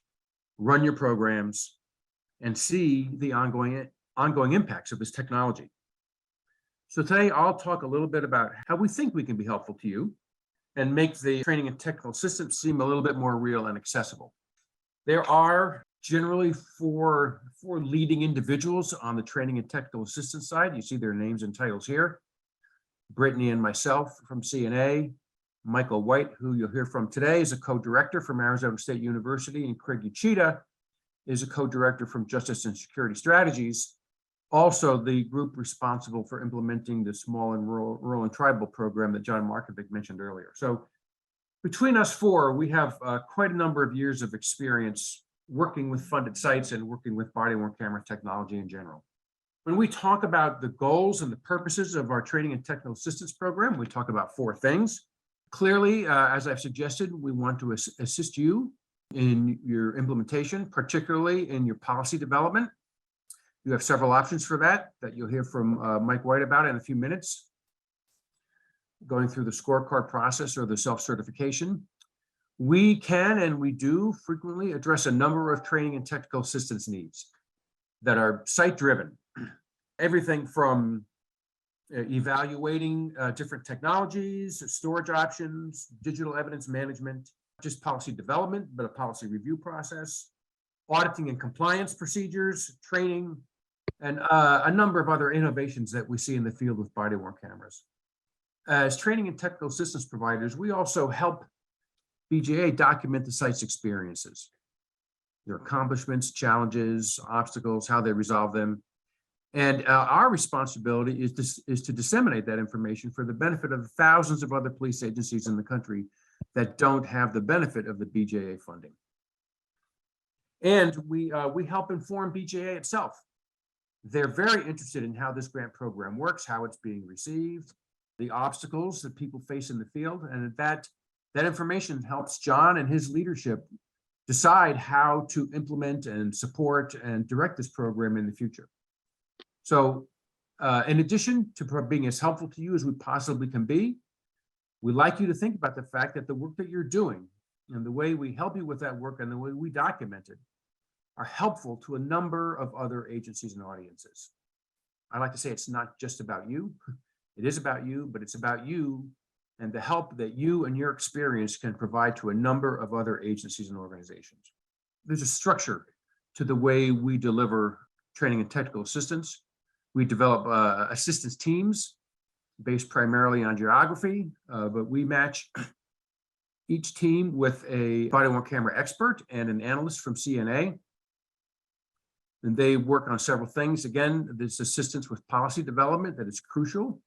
run your programs, and see the ongoing impacts of this technology. So today I'll talk a little bit about how we think we can be helpful to you and make the training and technical assistance seem a little bit more real and accessible. There are generally four leading individuals on the training and technical assistance side. You see their names and titles here. Brittany and myself from CNA. Michael White, who you'll hear from today, is a co-director from Arizona State University, and Craig Uchida is a co-director from Justice and Security Strategies, also the group responsible for implementing the small and rural and tribal program that John Markovic mentioned earlier. So between us four, we have quite a number of years of experience working with funded sites and working with body-worn camera technology in general. When we talk about the goals and the purposes of our training and technical assistance program, we talk about four things. Clearly, as I've suggested, we want to assist you in your implementation, particularly in your policy development. You have several options for that you'll hear from Mike White about in a few minutes. Going through the scorecard process or the self-certification. We can and we do frequently address a number of training and technical assistance needs that are site-driven. Everything from evaluating different technologies, storage options, digital evidence management, just policy development, but a policy review process, auditing and compliance procedures, training, and a number of other innovations that we see in the field with body-worn cameras. As training and technical assistance providers, we also help BJA document the site's experiences, their accomplishments, challenges, obstacles, how they resolve them. And our responsibility is to disseminate that information for the benefit of thousands of other police agencies in the country that don't have the benefit of the BJA funding. And we help inform BJA itself. They're very interested in how this grant program works, how it's being received, the obstacles that people face in the field, and that information helps John and his leadership decide how to implement and support and direct this program in the future. So in addition to being as helpful to you as we possibly can be, we'd like you to think about the fact that the work that you're doing and the way we help you with that work and the way we document it are helpful to a number of other agencies and audiences. I like to say it's not just about you. It is about you, but it's about you and the help that you and your experience can provide to a number of other agencies and organizations. There's a structure to the way we deliver training and technical assistance. We develop assistance teams based primarily on geography, but we match each team with a body-worn camera expert and an analyst from CNA. And they work on several things. Again, this assistance with policy development that is crucial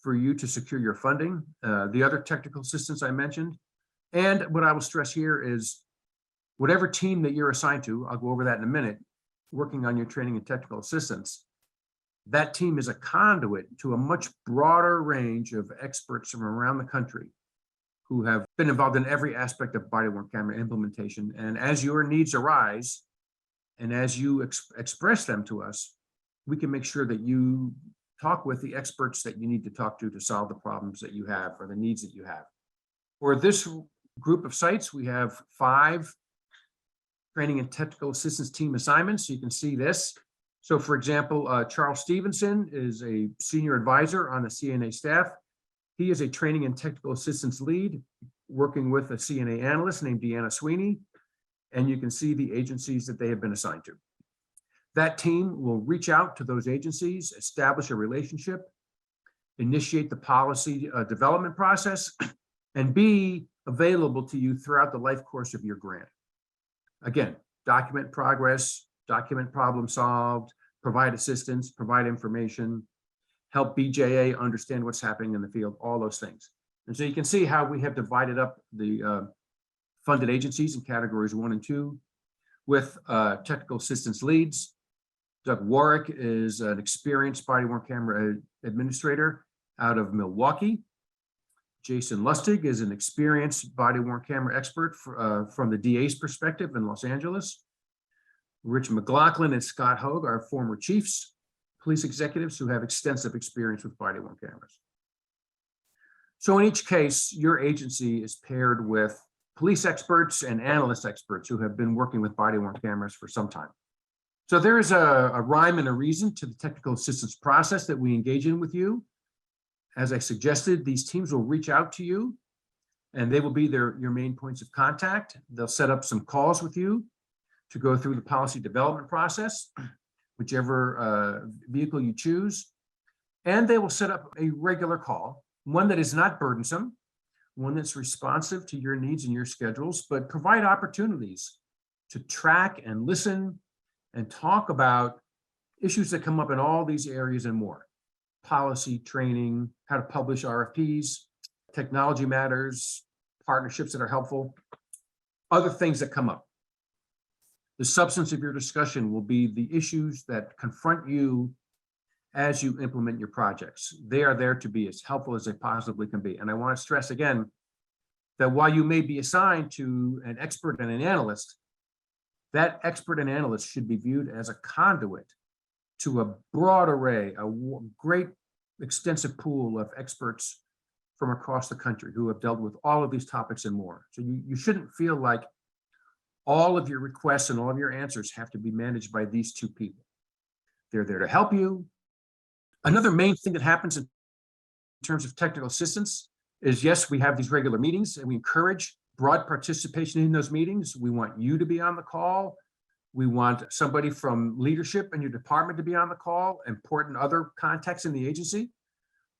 for you to secure your funding. The other technical assistance I mentioned. And what I will stress here is whatever team that you're assigned to, I'll go over that in a minute, working on your training and technical assistance, that team is a conduit to a much broader range of experts from around the country who have been involved in every aspect of body-worn camera implementation. And as your needs arise, and as you express them to us, we can make sure that you talk with the experts that you need to talk to solve the problems that you have or the needs that you have. For this group of sites, we have 5 training and technical assistance team assignments. So you can see this. So for example, Charles Stevenson is a senior advisor on the CNA staff. He is a training and technical assistance lead working with a CNA analyst named Deanna Sweeney. And you can see the agencies that they have been assigned to. That team will reach out to those agencies, establish a relationship, initiate the policy development process, and be available to you throughout the life course of your grant. Again, document progress, document problem solved, provide assistance, provide information, help BJA understand what's happening in the field, all those things. And so you can see how we have divided up the funded agencies in categories 1 and 2 with technical assistance leads. Doug Warwick is an experienced body-worn camera administrator out of Milwaukee. Jason Lustig is an experienced body-worn camera expert from the DA's perspective in Los Angeles. Rich McLaughlin and Scott Hogue are former chiefs, police executives who have extensive experience with body-worn cameras. So in each case, your agency is paired with police experts and analyst experts who have been working with body-worn cameras for some time. So there is a rhyme and a reason to the technical assistance process that we engage in with you. As I suggested, these teams will reach out to you and they will be your main points of contact. They'll set up some calls with you to go through the policy development process, whichever vehicle you choose. And they will set up a regular call, one that is not burdensome, one that's responsive to your needs and your schedules, but provide opportunities to track and listen and talk about issues that come up in all these areas and more. Policy, training, how to publish RFPs, technology matters, partnerships that are helpful, other things that come up. The substance of your discussion will be the issues that confront you as you implement your projects. They are there to be as helpful as they possibly can be. And I want to stress again that while you may be assigned to an expert and an analyst, that expert and analyst should be viewed as a conduit to a broad array, a great extensive pool of experts from across the country who have dealt with all of these topics and more. So you shouldn't feel like all of your requests and all of your answers have to be managed by these two people. They're there to help you. Another main thing that happens in terms of technical assistance is, yes, we have these regular meetings and we encourage broad participation in those meetings. We want you to be on the call. We want somebody from leadership in your department to be on the call, important other contacts in the agency,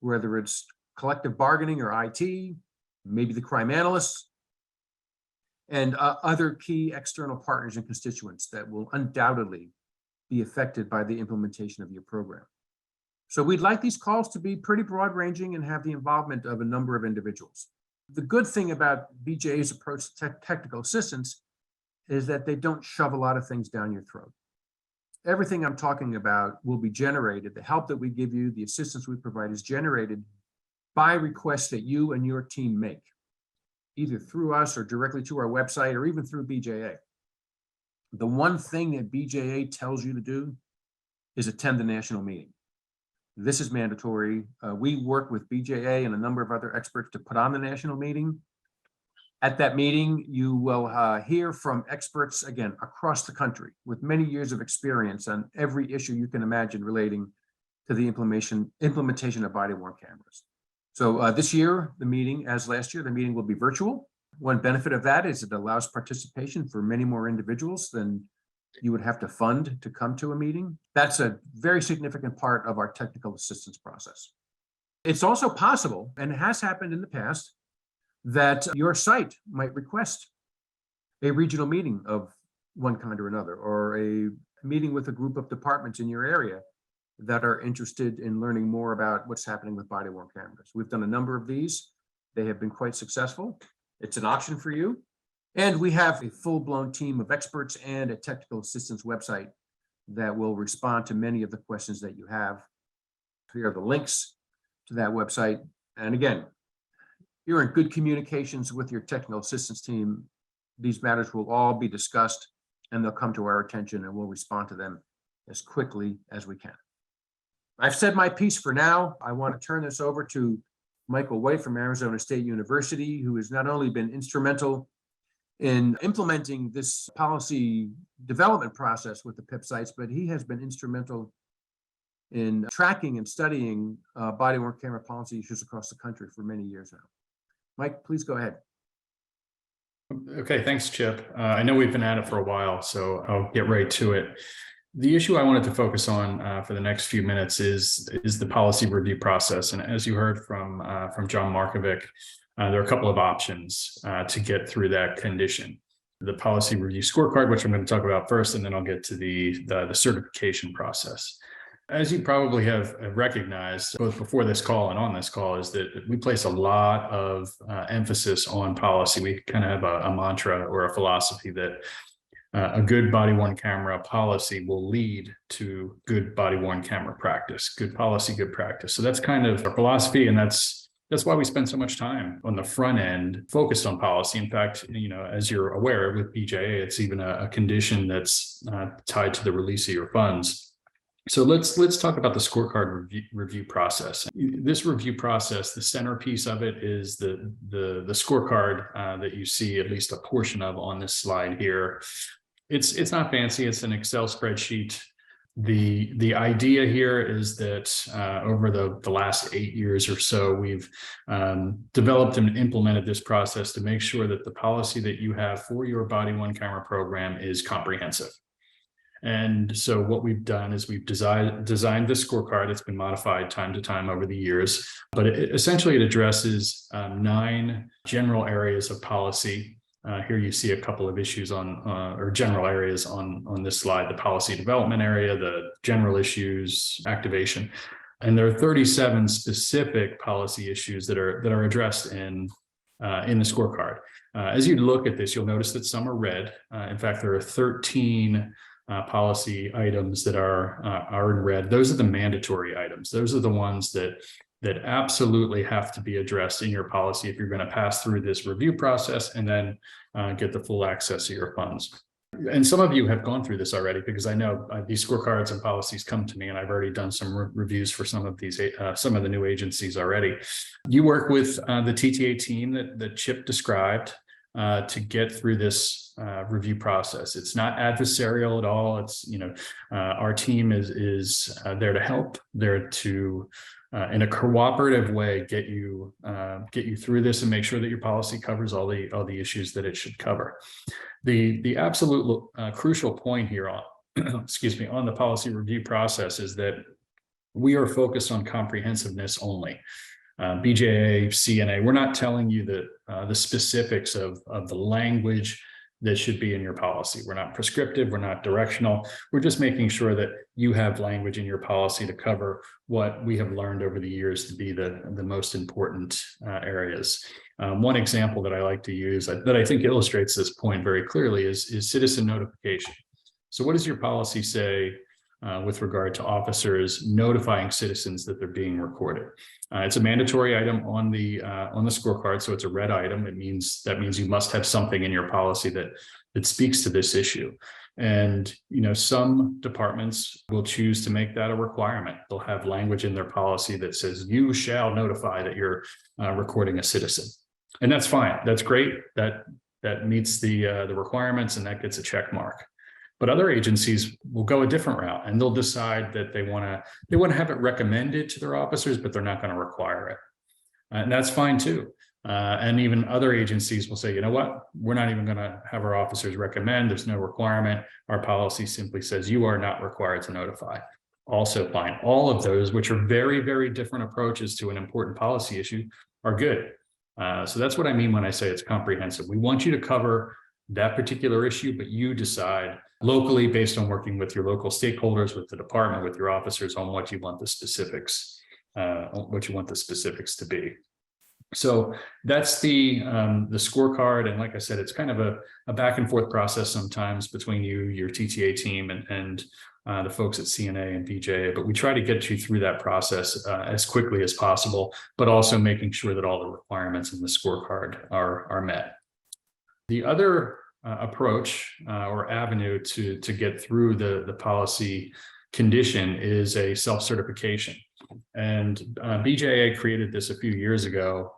whether it's collective bargaining or IT, maybe the crime analysts, and other key external partners and constituents that will undoubtedly be affected by the implementation of your program. So we'd like these calls to be pretty broad ranging and have the involvement of a number of individuals. The good thing about BJA's approach to technical assistance is that they don't shove a lot of things down your throat. Everything I'm talking about will be generated. The help that we give you, the assistance we provide is generated by requests that you and your team make, either through us or directly to our website or even through BJA. The one thing that BJA tells you to do is attend the national meeting. This is mandatory. We work with BJA and a number of other experts to put on the national meeting. At that meeting, you will hear from experts, again, across the country with many years of experience on every issue you can imagine relating to the implementation of body-worn cameras. So this year, the meeting, as last year, the meeting will be virtual. One benefit of that is it allows participation for many more individuals than you would have to fund to come to a meeting. That's a very significant part of our technical assistance process. It's also possible, and it has happened in the past, that your site might request a regional meeting of one kind or another, or a meeting with a group of departments in your area that are interested in learning more about what's happening with body-worn cameras. We've done a number of these. They have been quite successful. It's an option for you. And we have a full-blown team of experts and a technical assistance website that will respond to many of the questions that you have. Here are the links to that website. And again, you're in good communications with your technical assistance team. These matters will all be discussed and they'll come to our attention and we'll respond to them as quickly as we can. I've said my piece for now. I want to turn this over to Michael White from Arizona State University, who has not only been instrumental in implementing this policy development process with the PIP sites, but he has been instrumental in tracking and studying body-worn camera policy issues across the country for many years now. Mike, please go ahead. Okay, thanks, Chip. I know we've been at it for a while, so I'll get right to it. The issue I wanted to focus on for the next few minutes is the policy review process. And as you heard from John Markovic, there are a couple of options to get through that condition. The policy review scorecard, which I'm going to talk about first, and then I'll get to the certification process. As you probably have recognized, both before this call and on this call, is that we place a lot of emphasis on policy. We kind of have a mantra or a philosophy that a good body-worn camera policy will lead to good body-worn camera practice, good policy, good practice. So that's kind of our philosophy, and that's why we spend so much time on the front end focused on policy. In fact, as you're aware with BJA, it's even a condition that's tied to the release of your funds. So let's talk about the scorecard review process. This review process, the centerpiece of it is the scorecard that you see at least a portion of on this slide here. It's not fancy. It's an Excel spreadsheet The idea here is that over the last 8 years or so, we've developed and implemented this process to make sure that the policy that you have for your body worn camera program is comprehensive. And so what we've done is we've designed the scorecard. It's been modified time to time over the years, but essentially it addresses 9 general areas of policy. Here you see a couple of issues or general areas on this slide: the policy development area, the general issues, activation. And there are 37 specific policy issues that are addressed in the scorecard. As you look at this, you'll notice that some are red. In fact, there are 13 policy items that are in red. Those are the mandatory items. Those are the ones that absolutely have to be addressed in your policy if you're going to pass through this review process and then get the full access to your funds. And some of you have gone through this already, because I know these scorecards and policies come to me, and I've already done some reviews for some of the new agencies already. You work with the TTA team that Chip described to get through this review process. It's not adversarial at all. It's, our team is there to help, there to in a cooperative way get you through this and make sure that your policy covers all the issues that it should cover. The absolute crucial point here on on the policy review process is that we are focused on comprehensiveness only. BJA, CNA, we're not telling you the specifics of the language that should be in your policy. We're not prescriptive, we're not directional. We're just making sure that you have language in your policy to cover what we have learned over the years to be the most important areas. One example that I like to use that I think illustrates this point very clearly is citizen notification. So what does your policy say with regard to officers notifying citizens that they're being recorded? It's a mandatory item on the scorecard, so it's a red item. That means you must have something in your policy that speaks to this issue. And some departments will choose to make that a requirement. They'll have language in their policy that says you shall notify that you're recording a citizen, and that's fine. That's great. That meets the requirements, and that gets a check mark. But other agencies will go a different route, and they'll decide that they want to have it recommended to their officers, but they're not going to require it. And that's fine too. And even other agencies will say, you know what, we're not even going to have our officers recommend. There's no requirement. Our policy simply says you are not required to notify. Also fine. All of those, which are very, very different approaches to an important policy issue, are good. So that's what I mean when I say it's comprehensive. We want you to cover that particular issue, but you decide locally based on working with your local stakeholders, with the department, with your officers on what you want the specifics to be. So that's the scorecard. And like I said, it's kind of a back and forth process sometimes between your TTA team and the folks at CNA and BJA, but we try to get you through that process as quickly as possible, but also making sure that all the requirements in the scorecard are met. The other approach or avenue to get through the policy condition is a self-certification. And BJA created this a few years ago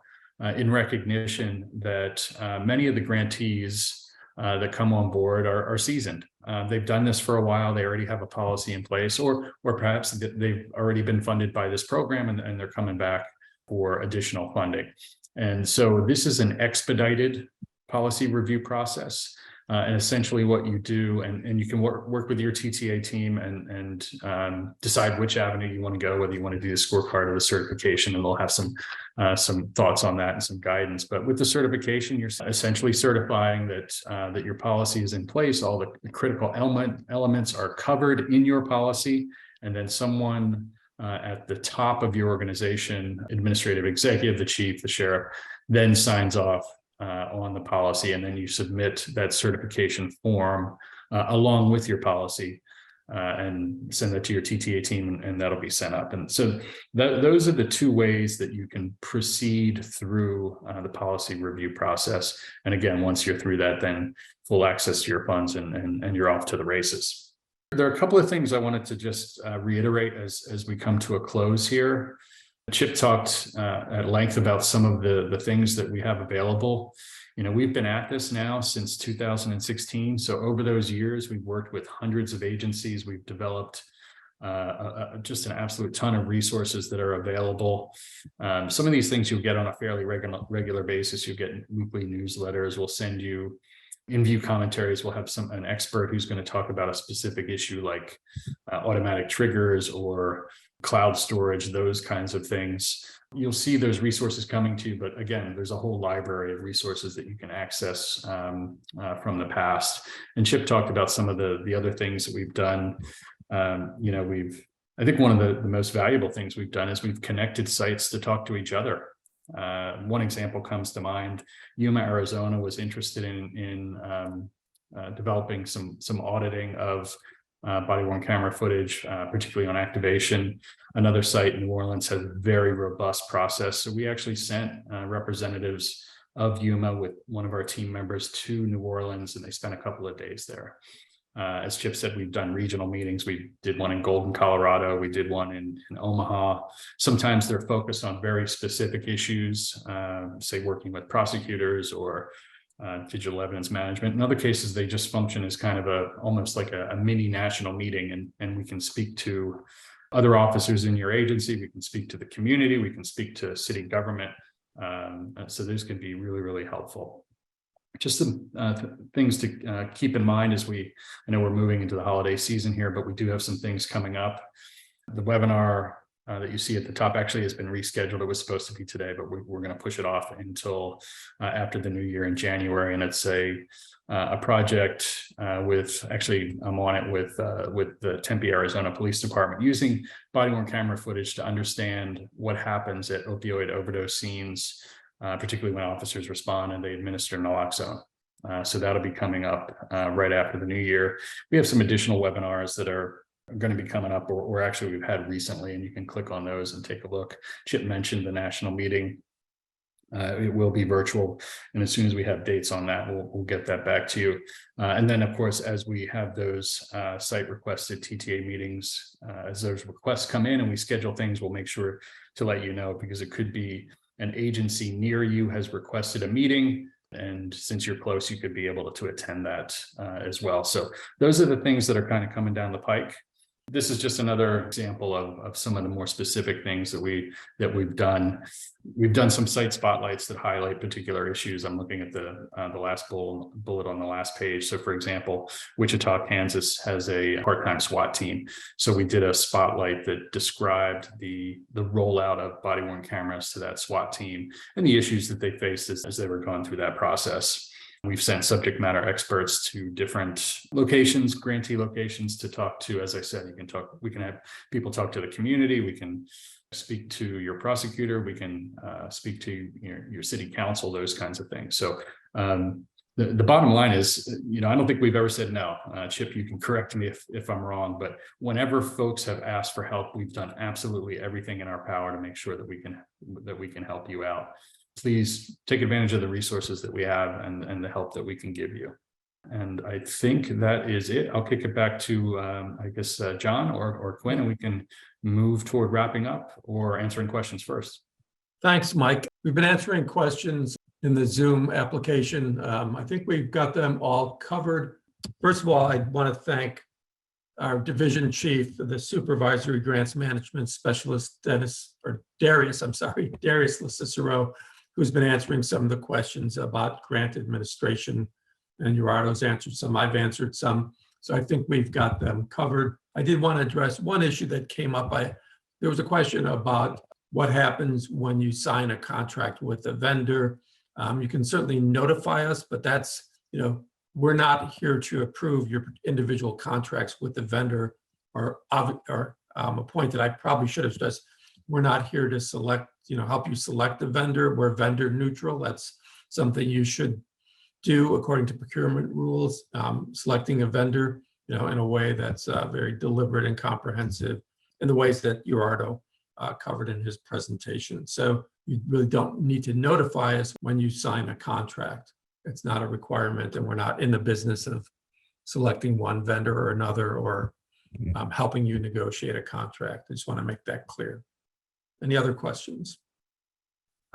in recognition that many of the grantees that come on board are seasoned. They've done this for a while. They already have a policy in place, or perhaps they've already been funded by this program and they're coming back for additional funding. And so this is an expedited policy review process. And essentially what you do, and you can work with your TTA team and decide which avenue you want to go, whether you want to do the scorecard or the certification, and they'll have some thoughts on that and some guidance. But with the certification, you're essentially certifying that your policy is in place, all the critical elements are covered in your policy, and then someone at the top of your organization, administrative executive, the chief, the sheriff, then signs off on the policy, and then you submit that certification form along with your policy and send that to your TTA team, and that'll be sent up. And so those are the two ways that you can proceed through the policy review process. And again, once you're through that, then full access to your funds and you're off to the races. There are a couple of things I wanted to just reiterate as we come to a close here. Chip talked at length about some of the things that we have available. We've been at this now since 2016. So over those years, we've worked with hundreds of agencies. We've developed just an absolute ton of resources that are available. Some of these things you'll get on a fairly regular basis. You get weekly newsletters. We'll send you in-view commentaries. We'll have an expert who's going to talk about a specific issue like automatic triggers or cloud storage, those kinds of things. You'll see those resources coming to you, but again, there's a whole library of resources that you can access from the past. And Chip talked about some of the other things that we've done. I think one of the most valuable things we've done is we've connected sites to talk to each other. One example comes to mind. Yuma, Arizona was interested in developing some auditing of body-worn camera footage, particularly on activation. Another site in New Orleans has a very robust process. So we actually sent representatives of Yuma with one of our team members to New Orleans, and they spent a couple of days there. As Chip said, we've done regional meetings. We did one in Golden, Colorado. We did one in Omaha. Sometimes they're focused on very specific issues, say working with prosecutors or digital evidence management. In other cases, they just function as kind of almost like a mini national meeting, and we can speak to other officers in your agency. We can speak to the community. We can speak to city government. So those can be really, really helpful. Just some things to keep in mind as I know we're moving into the holiday season here, but we do have some things coming up. The webinar that you see at the top actually has been rescheduled. It was supposed to be today, but we're going to push it off until after the new year in January. And it's a project I'm on it with the Tempe, Arizona Police Department, using body-worn camera footage to understand what happens at opioid overdose scenes, particularly when officers respond and they administer naloxone. So that'll be coming up right after the new year. We have some additional webinars that are going to be coming up, or actually we've had recently, and you can click on those and take a look. Chip mentioned the national meeting. It will be virtual, and as soon as we have dates on that, we'll get that back to you. And then, of course, as we have those site requested TTA meetings, as those requests come in and we schedule things, we'll make sure to let you know, because it could be an agency near you has requested a meeting, and since you're close, you could be able to attend that as well. So those are the things that are kind of coming down the pike. This is just another example of some of the more specific things that we've done. We've done some site spotlights that highlight particular issues. I'm looking at the last bullet on the last page. So, for example, Wichita, Kansas has a part-time SWAT team. So we did a spotlight that described the rollout of body-worn cameras to that SWAT team and the issues that they faced as they were going through that process. We've sent subject matter experts to different locations, grantee locations, to talk to. As I said, we can have people talk to the community. We can speak to your prosecutor. We can speak to your city council, those kinds of things. So the bottom line is, I don't think we've ever said no. Chip, you can correct me if I'm wrong, but whenever folks have asked for help, we've done absolutely everything in our power to make sure that we can help you out. Please take advantage of the resources that we have and the help that we can give you. And I think that is it. I'll kick it back to, John or Quinn, and we can move toward wrapping up or answering questions first. Thanks, Mike. We've been answering questions in the Zoom application. I think we've got them all covered. First of all, I want to thank our division chief, the supervisory grants management specialist, Darius LaCicero, who's been answering some of the questions about grant administration. And Gerardo's answered some, I've answered some. So I think we've got them covered. I did want to address one issue that came up. There was a question about what happens when you sign a contract with a vendor. You can certainly notify us, but that's, we're not here to approve your individual contracts with the vendor, or a point that I probably should have stressed. We're not here to help you select a vendor. We're vendor neutral. That's something you should do according to procurement rules, selecting a vendor, in a way that's very deliberate and comprehensive in the ways that Gerardo covered in his presentation. So you really don't need to notify us when you sign a contract. It's not a requirement, and we're not in the business of selecting one vendor or another, or helping you negotiate a contract. I just want to make that clear. Any other questions?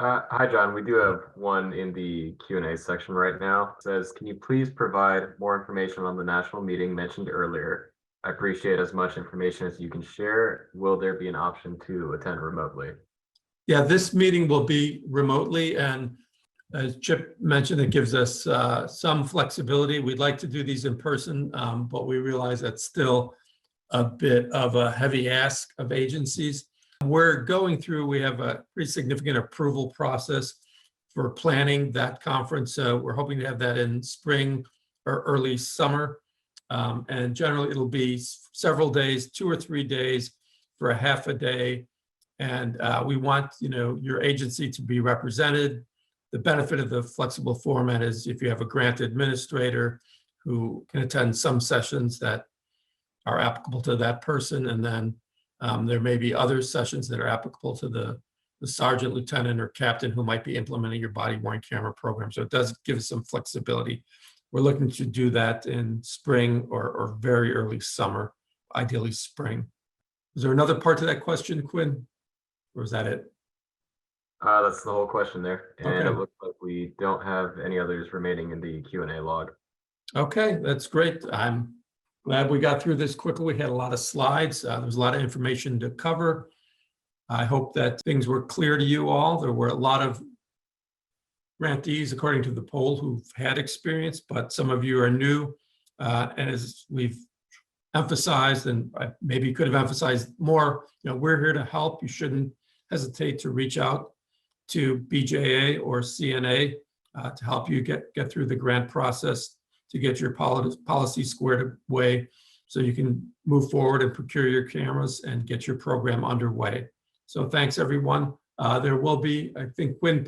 Hi, John. We do have one in the Q&A section right now. It says, can you please provide more information on the national meeting mentioned earlier? I appreciate as much information as you can share. Will there be an option to attend remotely? Yeah, this meeting will be remotely, and as Chip mentioned, it gives us some flexibility. We'd like to do these in person, but we realize that's still a bit of a heavy ask of agencies. We're going through, we have a pretty significant approval process for planning that conference. So we're hoping to have that in spring or early summer. And generally it'll be several days, 2 or 3 days for a half a day. And we want, your agency to be represented. The benefit of the flexible format is if you have a grant administrator who can attend some sessions that are applicable to that person, and then there may be other sessions that are applicable to the sergeant, lieutenant, or captain who might be implementing your body-worn camera program. So it does give us some flexibility. We're looking to do that in spring or very early summer, ideally spring. Is there another part to that question, Quinn? Or is that it? That's the whole question there. And Okay. It looks like we don't have any others remaining in the Q&A log. Okay, that's great. I'm glad we got through this quickly. We had a lot of slides. There was a lot of information to cover. I hope that things were clear to you all. There were a lot of grantees, according to the poll, who've had experience, but some of you are new. And as we've emphasized, and I maybe could have emphasized more, we're here to help. You shouldn't hesitate to reach out to BJA or CNA to help you get through the grant process, to get your policy squared away so you can move forward and procure your cameras and get your program underway. So thanks, everyone. There will be, I think Quinn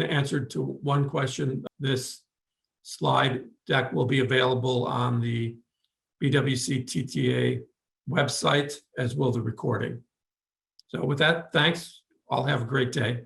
answered to one question. This slide deck will be available on the BWCTTA website, as will the recording. So with that, thanks. All have a great day.